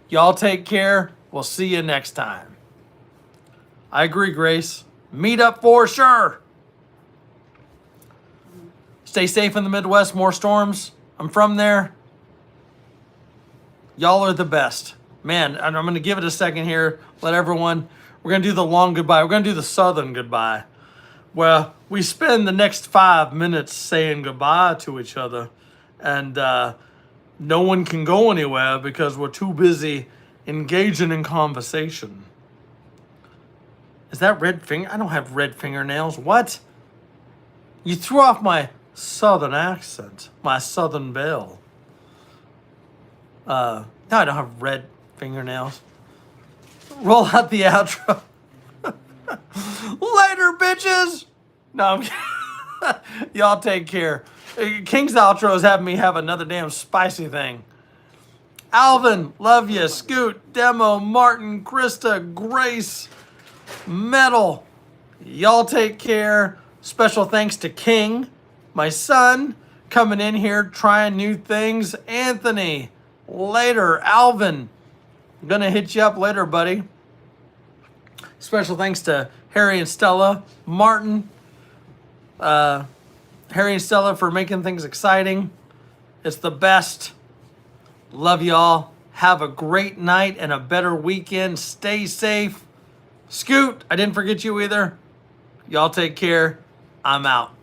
Y'all take care. We'll see you next time. I agree, Grace. Meet up for sure. Stay safe in the Midwest. More storms. I'm from there. Y'all are the best. Man, I'm going to give it a second here. Let everyone... We're going to do the long goodbye. We're going to do the southern goodbye. Well, we spend the next 5 minutes saying goodbye to each other. And no one can go anywhere because we're too busy engaging in conversation. Is that red finger? I don't have red fingernails. What? You threw off my southern accent. My southern belle. No, I don't have red fingernails. Roll out the outro. Later, bitches. No, I'm kidding. Y'all take care. King's outro is having me have another damn spicy thing. Alvin, love you. Scoot, Demo, Martin, Krista, Grace, Metal. Y'all take care. Special thanks to King, my son, coming in here trying new things. Anthony, later. Alvin, I'm gonna hit you up later, buddy. Special thanks to Harry and Stella, Martin, Harry and Stella for making things exciting. It's the best. Love y'all. Have a great night and a better weekend. Stay safe. Scoot, I didn't forget you either. Y'all take care. I'm out.